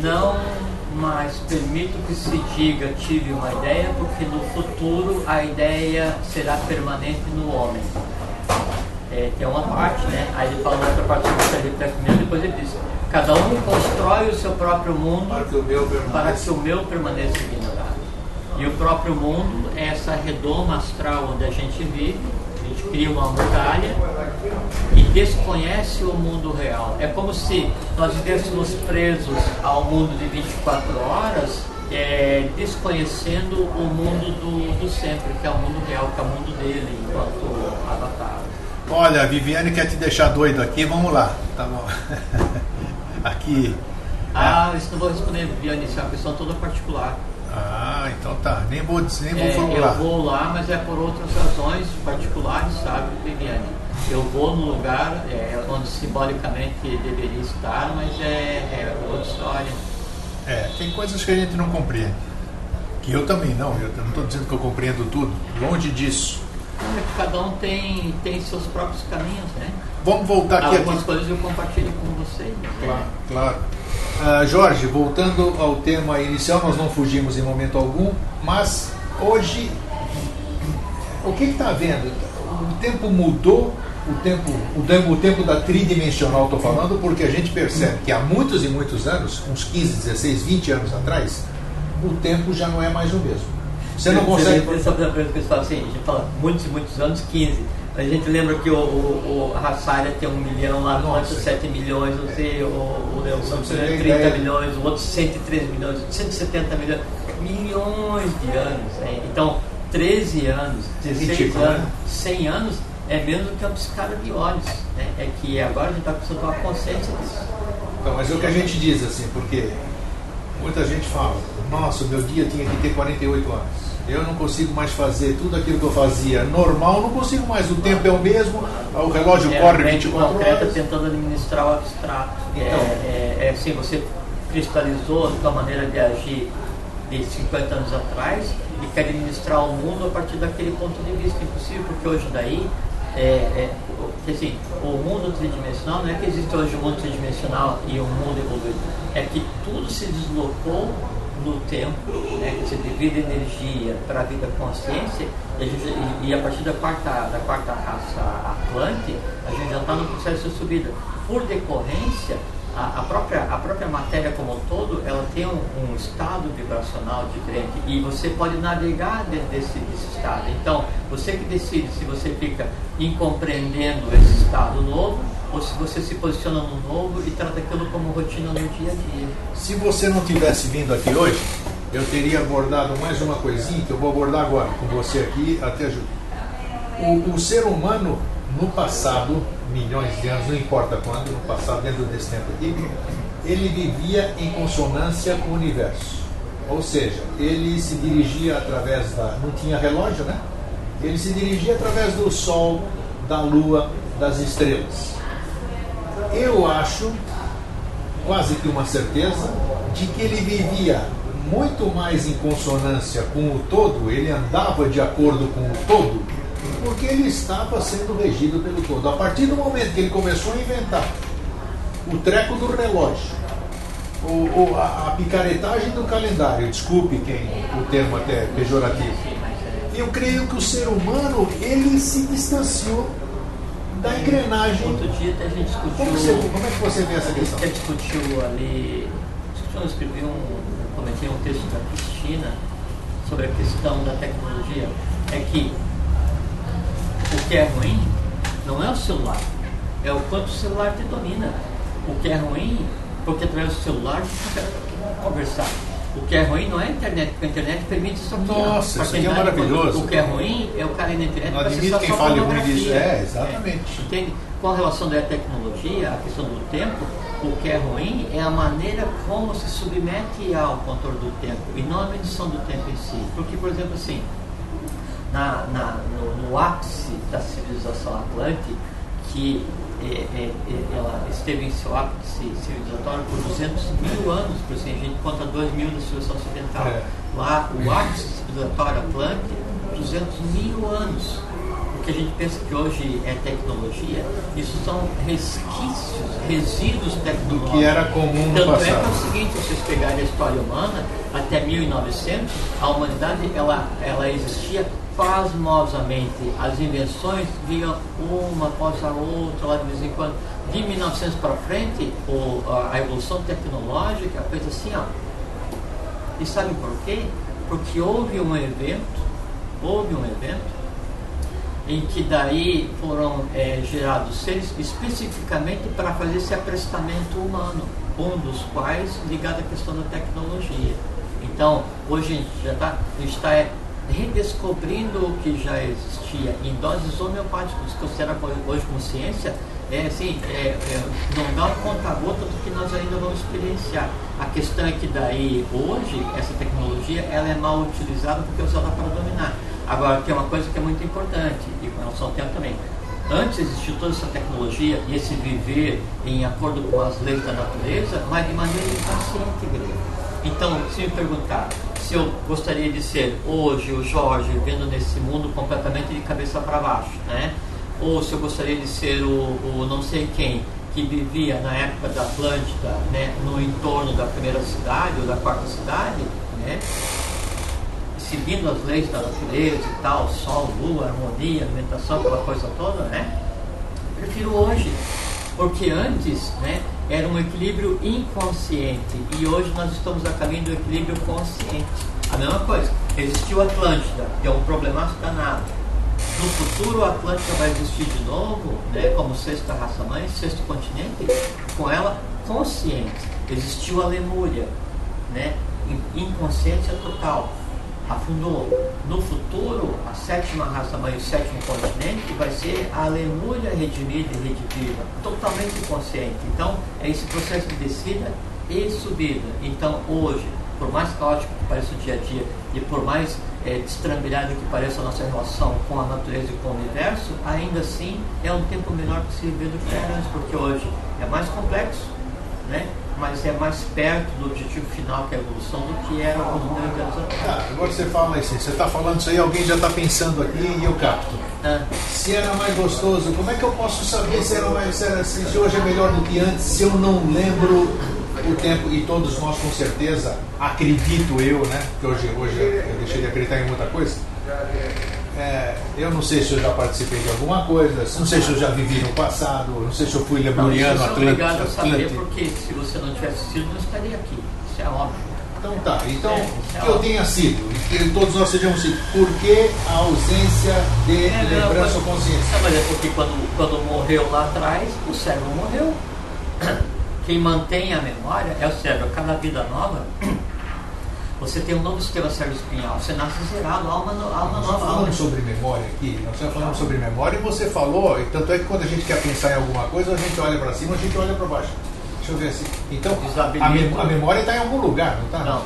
Não mais permito que se diga tive uma ideia, porque no futuro a ideia será permanente no homem. Tem uma parte, né? Aí ele fala outra parte sobre o primeiro, depois ele diz: cada um constrói o seu próprio mundo para que o meu permaneça ignorado. E o próprio mundo é essa redoma astral onde a gente vive. A gente cria uma muralha e desconhece o mundo real. É como se nós estivéssemos presos ao mundo de 24 horas, desconhecendo o mundo do sempre, que é o mundo real, que é o mundo dele, enquanto avatar. Olha, a Viviane quer te deixar doido aqui, vamos lá. Tá bom. Aqui. Isso não vou responder, Viviane, isso é uma questão toda particular. Então tá. Nem vou formular. Eu vou lá, mas é por outras razões particulares, sabe, Viviane? Eu vou no lugar onde simbolicamente deveria estar, mas é outra história. Tem coisas que a gente não compreende. Que eu também não. Eu não estou dizendo que eu compreendo tudo. Longe disso. Cada um tem seus próprios caminhos, né? Vamos voltar aqui. Algumas coisas eu compartilho com vocês. Claro. Jorge, voltando ao tema inicial, nós não fugimos em momento algum, mas hoje, o que está havendo? O tempo mudou, o tempo da tridimensional, estou falando, porque a gente percebe que há muitos e muitos anos, uns 15, 16, 20 anos atrás, o tempo já não é mais o mesmo. Você não consegue. A gente fala muitos e muitos anos, 15. A gente lembra que o Hassaya tem 1 milhão, lá no outro 7 milhões, o Leão 30 milhões, o outro 103 milhões, 170 milhões, milhões de anos. Então, 13 anos, 16 anos, 100 anos é menos do que uma piscada de olhos. Né? É que agora a gente está precisando tomar consciência disso. Então, mas é o que a gente diz assim, porque muita gente fala: nossa, o meu dia tinha que ter 48 anos. Eu não consigo mais fazer tudo aquilo que eu fazia normal, não consigo mais. O tempo é o mesmo, o relógio corre 24 horas. Tentando administrar o abstrato. Então, assim, você cristalizou a sua maneira de agir de 50 anos atrás e quer administrar o mundo a partir daquele ponto de vista. Impossível, porque hoje daí, assim, o mundo tridimensional, não é que existe hoje um mundo tridimensional e um mundo evoluído, é que tudo se deslocou no tempo, né, que você divide energia para a vida consciência, e a partir da quarta raça Atlante, a gente já está no processo de subida. Por decorrência, a própria matéria como um todo, ela tem um estado vibracional diferente e você pode navegar dentro desse estado. Então, você que decide se você fica incompreendendo esse estado novo ou se você se posiciona no novo e trata aquilo como rotina no dia a dia. Se você não tivesse vindo aqui hoje, eu teria abordado mais uma coisinha que eu vou abordar agora com você aqui até julho. O ser humano, no passado, milhões de anos, não importa quando, no passado, dentro desse tempo aqui, ele vivia em consonância com o universo. Ou seja, ele se dirigia através não tinha relógio, né? Ele se dirigia através do Sol, da Lua, das estrelas. Eu acho, quase que uma certeza, de que ele vivia muito mais em consonância com o todo, ele andava de acordo com o todo, porque ele estava sendo regido pelo todo. A partir do momento que ele começou a inventar o treco do relógio, a picaretagem do calendário, desculpe o termo até pejorativo, eu creio que o ser humano, ele se distanciou da engrenagem. Outro dia até a gente discutiu... Como é que você vê essa questão? A gente discutiu ali... Eu escrevi comentei um texto da Cristina sobre a questão da tecnologia. É que o que é ruim não é o celular, é o quanto o celular te domina. O que é ruim, porque através do celular você consegue conversar. O que é ruim não é a internet, porque a internet permite isso aqui. Nossa, isso aqui é maravilhoso. O que é ruim é o cara ir na internet para acessar quem fale ruim disso. Exatamente. Entende? Com a relação da tecnologia, a questão do tempo, o que é ruim é a maneira como se submete ao controle do tempo e não a medição do tempo em si. Porque, por exemplo, assim, no ápice da civilização Atlântica, que ela esteve em seu ápice civilizatório por 200 mil anos, por assim, a gente conta 2 mil da civilização ocidental. Lá, o ápice civilizatório Atlântico, 200 mil anos. O que a gente pensa que hoje é tecnologia, isso são resquícios, resíduos tecnológicos. Do que era comum no passado. Tanto é que é o seguinte, vocês pegarem a história humana, até 1900, a humanidade ela existia pasmosamente. As invenções vinham uma após a outra, lá de vez em quando. De 1900 para frente, a evolução tecnológica fez assim, ó. E sabe por quê? Porque houve um evento em que daí foram gerados seres especificamente para fazer esse aprestamento humano, um dos quais ligado à questão da tecnologia. Então, hoje a gente está redescobrindo o que já existia em doses homeopáticas, que considera hoje como ciência, não dá um conta-gota do que nós ainda vamos experienciar. A questão é que daí, hoje, essa tecnologia ela é mal utilizada porque é usada para dominar. Agora, tem uma coisa que é muito importante, e com relação ao tempo também. Antes existiu toda essa tecnologia e esse viver em acordo com as leis da natureza, mas de maneira inconsciente, grego. Então, se me perguntar se eu gostaria de ser hoje o Jorge vivendo nesse mundo completamente de cabeça para baixo, né? Ou se eu gostaria de ser o não sei quem que vivia na época da Atlântida, né, no entorno da primeira cidade ou da quarta cidade, né, seguindo as leis da natureza e tal, sol, lua, harmonia, alimentação, aquela coisa toda, né? Prefiro hoje, porque antes, né, era um equilíbrio inconsciente e hoje nós estamos a caminho do equilíbrio consciente. A mesma coisa, existiu a Atlântida, que é um problemaço danado. No futuro, a Atlântida vai existir de novo, né, como sexta raça-mãe, sexto continente, com ela consciente. Existiu a Lemúria, né, inconsciência total, afundou. No futuro, a sétima raça-mãe, o sétimo continente, vai ser a Lemúria redimida e rediviva, totalmente consciente. Então, é esse processo de descida e subida. Então, hoje, por mais caótico que pareça o dia a dia e por mais destrambilhada que pareça a nossa relação com a natureza e com o universo, ainda assim é um tempo melhor que se viver do que era antes, porque hoje é mais complexo, né? Mas é mais perto do objetivo final, que é a evolução, do que era alguns milhões de anos atrás. Agora você fala assim, você está falando isso aí, alguém já está pensando aqui e eu capto. Se era mais gostoso, como é que eu posso saber se hoje é melhor do que antes, se eu não lembro o tempo? E todos nós com certeza, acredito eu, né, que hoje eu deixei de acreditar em muita coisa, eu não sei se eu já participei de alguma coisa, não sei se eu já vivi no passado, não sei se eu fui lemuriano, Atlântico. Obrigado a saber, porque se você não tivesse sido, não estaria aqui. Isso é óbvio. Então tá, que eu tenha sido, que todos nós sejamos sido. Por que a ausência de lembrança ou consciência? Mas é porque quando morreu lá atrás, o cérebro morreu. Quem mantém a memória é o cérebro. Cada vida nova, você tem um novo sistema cérebro-espinhal. Você nasce zerado, alma nova. Nós estamos falando sobre memória aqui, nós estamos falando sobre memória e você falou, e tanto é que quando a gente quer pensar em alguma coisa, a gente olha para cima, a gente olha para baixo. Deixa eu ver assim. Então, a memória está em algum lugar, não está? Não,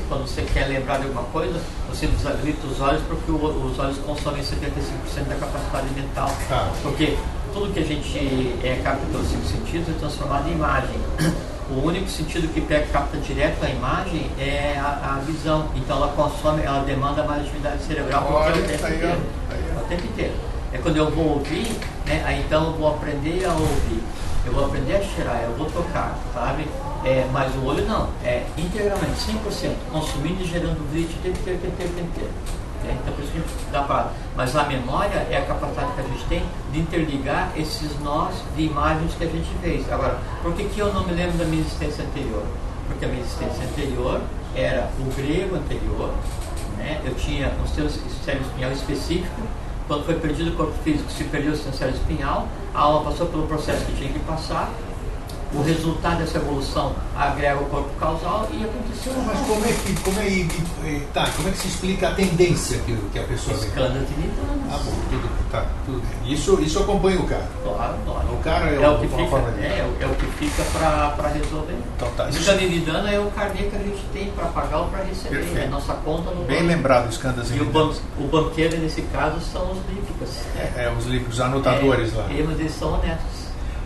quando você quer lembrar de alguma coisa, você desabilita os olhos porque os olhos consomem 75% da capacidade mental. Porque tudo que a gente capta pelos 5 sentidos é transformado em imagem. O único sentido que capta direto a imagem é a visão. Então ela demanda mais atividade cerebral o tempo inteiro. É quando eu vou ouvir, né, aí então eu vou aprender a ouvir. Eu vou aprender a cheirar, eu vou tocar, sabe? Mas o olho não, é integralmente, 100%, consumindo e gerando vídeo o tempo inteiro. Então por isso que a gente dá para. Mas a memória é a capacidade que a gente tem de interligar esses nós de imagens que a gente fez. Agora, por que eu não me lembro da minha existência anterior? Porque a minha existência anterior era o grego anterior, né? Eu tinha um cérebro espinhal específico. Quando foi perdido o corpo físico, se perdeu o cérebro espinhal, a alma passou pelo processo que tinha que passar, o resultado dessa evolução agrega o corpo causal e aconteceu. Mas como é que se explica a tendência que a pessoa tem? Escândalo de Nitanas. Tudo. Isso acompanha o cara. Claro. O cara é o que fica para resolver. Então, tá. Escândalo de Nitanas é o carnê que a gente tem para pagar ou para receber. Perfeito. É a nossa conta no Bem lembrado, escândalos de Nitanas. E o banqueiro, nesse caso, são os lípicos. Os lípicos, os anotadores lá. Mas eles são honestos.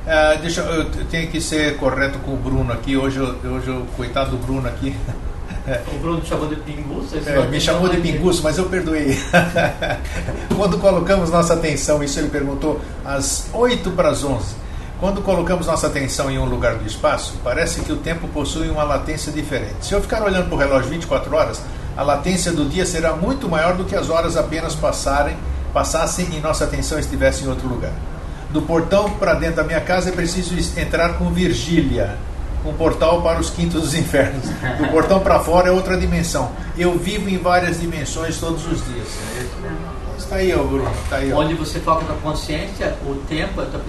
Eu tenho que ser correto com o Bruno aqui. Hoje o coitado do Bruno aqui. O Bruno te chamou de pinguço? Me chamou de pinguço, mas eu perdoei. Quando colocamos nossa atenção, isso ele perguntou às 8:11. Quando colocamos nossa atenção em um lugar do espaço, parece que o tempo possui uma latência diferente. Se eu ficar olhando para o relógio 24 horas, a latência do dia será muito maior do que as horas apenas passassem e nossa atenção estivesse em outro lugar. Do portão para dentro da minha casa é preciso entrar com Virgília, um portal para os quintos dos infernos. Do portão para fora é outra dimensão. Eu vivo em várias dimensões todos os dias. Está aí, Bruno. Tá aí, onde você foca na consciência, o tempo, a tua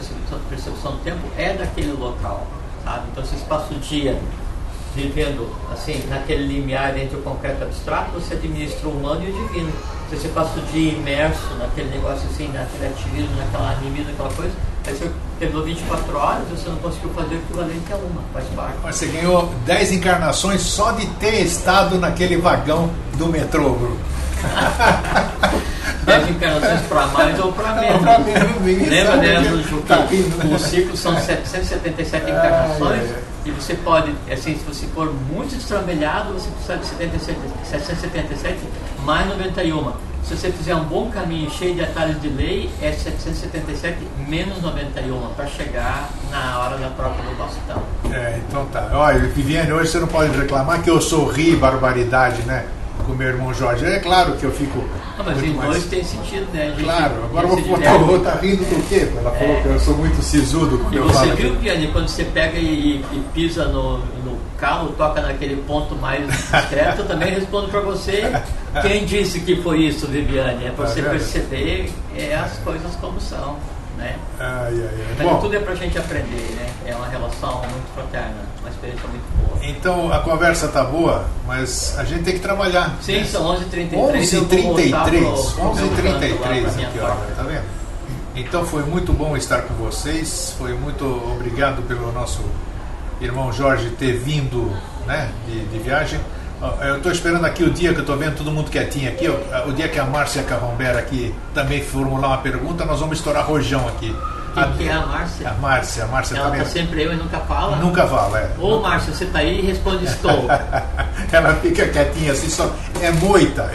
percepção do tempo é daquele local, sabe? Então você passa o dia vivendo assim, naquele limiar entre o concreto abstrato, você administra o humano e o divino. Se você passa o dia imerso naquele negócio assim, naquele ativismo, naquela animismo, naquela coisa, aí você terminou 24 horas e você não conseguiu fazer o equivalente a uma, faz parte. Mas você ganhou 10 encarnações só de ter estado naquele vagão do metrô, Bruno. 10 encarnações para mais ou para menos. Lembra, né, que os ciclos são 777 encarnações e você pode, assim, se você for muito destrambelhado, você precisa de 777 mais 91. Se você fizer um bom caminho cheio de atalhos de lei, é 777 menos 91 para chegar na hora da troca do bastão. Então tá. Olha, Viviane, hoje você não pode reclamar que eu sorri barbaridade, né? Com o meu irmão Jorge. É claro que eu fico. Não, mas em dois tem sentido, né? Claro, agora eu vou estar rindo do quê? Ela falou que eu sou muito sisudo quando eu falo. Você viu, Piane, quando você pega e pisa no carro, toca naquele ponto mais discreto, eu também respondo para você. Quem disse que foi isso, Viviane? É para você perceber as coisas como são. Né? Mas bom, tudo é pra gente aprender, né? É uma relação muito fraterna, uma experiência muito boa. Então a conversa tá boa, mas a gente tem que trabalhar. Sim, né? São 11h33. 11h33 aqui, ó, tá vendo? Então foi muito bom estar com vocês. Foi muito obrigado pelo nosso irmão Jorge ter vindo, né, de viagem. Eu estou esperando aqui o dia que eu estou vendo todo mundo quietinho aqui, o dia que a Márcia Carrombera aqui também formular uma pergunta, nós vamos estourar rojão aqui. Quem é a Márcia? A Márcia ela também. Ela está sempre eu e nunca fala? Nunca fala, Ô Márcia, você está aí e responde estou. Ela fica quietinha assim, só. É moita,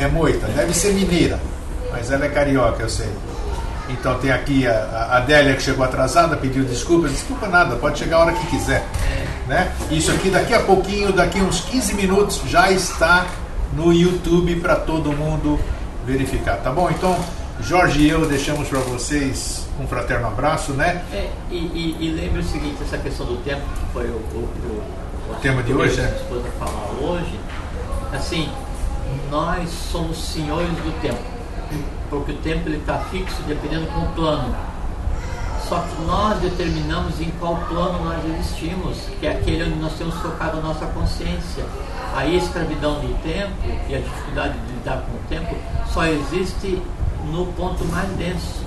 deve ser mineira, mas ela é carioca, eu sei. Então tem aqui a Adélia que chegou atrasada, pediu desculpas. Desculpa nada, pode chegar a hora que quiser. Né? Isso aqui daqui a pouquinho, daqui uns 15 minutos, já está no YouTube para todo mundo verificar. Tá bom? Então, Jorge e eu deixamos para vocês um fraterno abraço, né? E lembre o seguinte, essa questão do tempo, que foi o tema de hoje, né? Que a falar hoje, assim, nós somos senhores do tempo, porque o tempo está fixo dependendo do plano. Só que nós determinamos em qual plano nós existimos, que é aquele onde nós temos focado a nossa consciência. Aí a escravidão do tempo e a dificuldade de lidar com o tempo só existe no ponto mais denso.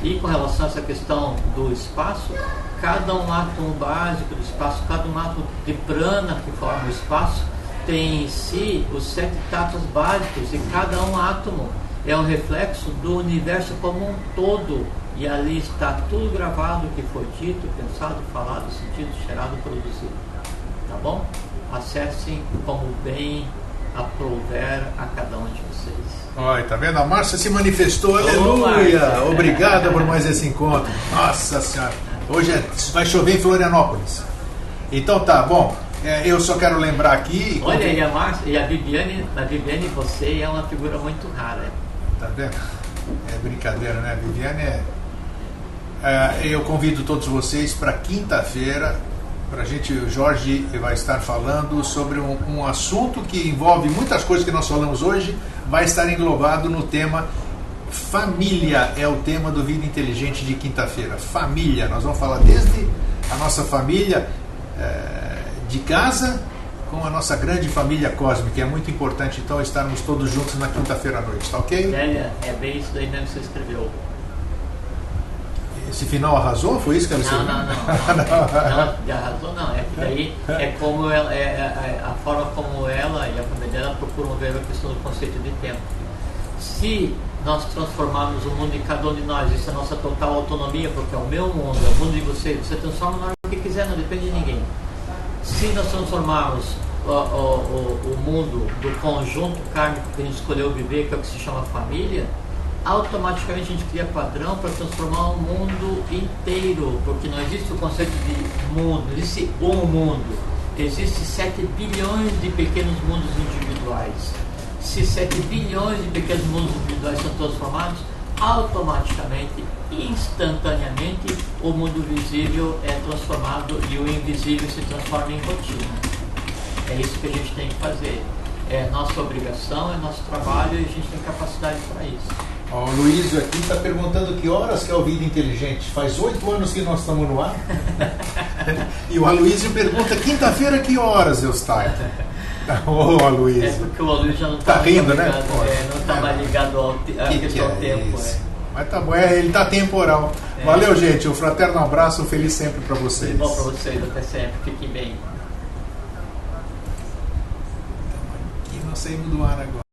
E com relação a essa questão do espaço, cada um átomo básico do espaço, cada um átomo de prana que forma o espaço, tem em si os 7 tattwas básicos, e cada um átomo é um reflexo do universo como um todo. E ali está tudo gravado, o que foi dito, pensado, falado, sentido, cheirado, produzido. Tá bom? Acessem como bem aprouver a cada um de vocês. Olha, tá vendo? A Márcia se manifestou, aleluia! Obrigado por mais esse encontro. Nossa Senhora! Hoje vai chover em Florianópolis. Então tá, bom. Eu só quero lembrar aqui... Olha, e a Márcia, e a Viviane, você é uma figura muito rara. Tá vendo? É brincadeira, né? A Viviane eu convido todos vocês para quinta-feira, para a gente, o Jorge vai estar falando sobre um assunto que envolve muitas coisas que nós falamos hoje, vai estar englobado no tema família, é o tema do Vida Inteligente de quinta-feira. Família, nós vamos falar desde a nossa família de casa, com a nossa grande família cósmica. É muito importante, então, estarmos todos juntos na quinta-feira à noite, tá ok? É bem isso daí mesmo que você escreveu. Esse final arrasou? Foi isso que ela escreveu? Não, de arrasou não. É que daí é como ela, a forma como ela e a família dela procuram ver a questão do conceito de tempo. Se nós transformarmos o mundo de cada um de nós, isso é a nossa total autonomia, porque é o meu mundo, é o mundo de você transforma na hora que quiser, não depende de ninguém. Se nós transformarmos o mundo do conjunto kármico que a gente escolheu viver, que é o que se chama família, automaticamente a gente cria padrão para transformar o mundo inteiro, porque não existe o conceito de mundo, existe um mundo, existe 7 bilhões de pequenos mundos individuais. Se 7 bilhões de pequenos mundos individuais são transformados, automaticamente, instantaneamente, o mundo visível é transformado e o invisível se transforma em rotina. É isso que a gente tem que fazer. É nossa obrigação, é nosso trabalho e a gente tem capacidade para isso. O Luiz aqui está perguntando que horas que é o Vida Inteligente. Faz 8 anos que nós estamos no ar. E o Aloysio pergunta, quinta-feira que horas, Eustáquio? Ô, Aloysio. É porque o Aloysio já não está rindo, ligado, né? não está mais ligado à questão do tempo. Mas tá bom, ele está temporal. Valeu, gente. Um fraterno abraço, feliz sempre para vocês. Tudo bom para vocês, até sempre. Fiquem bem. E nós saímos do ar agora.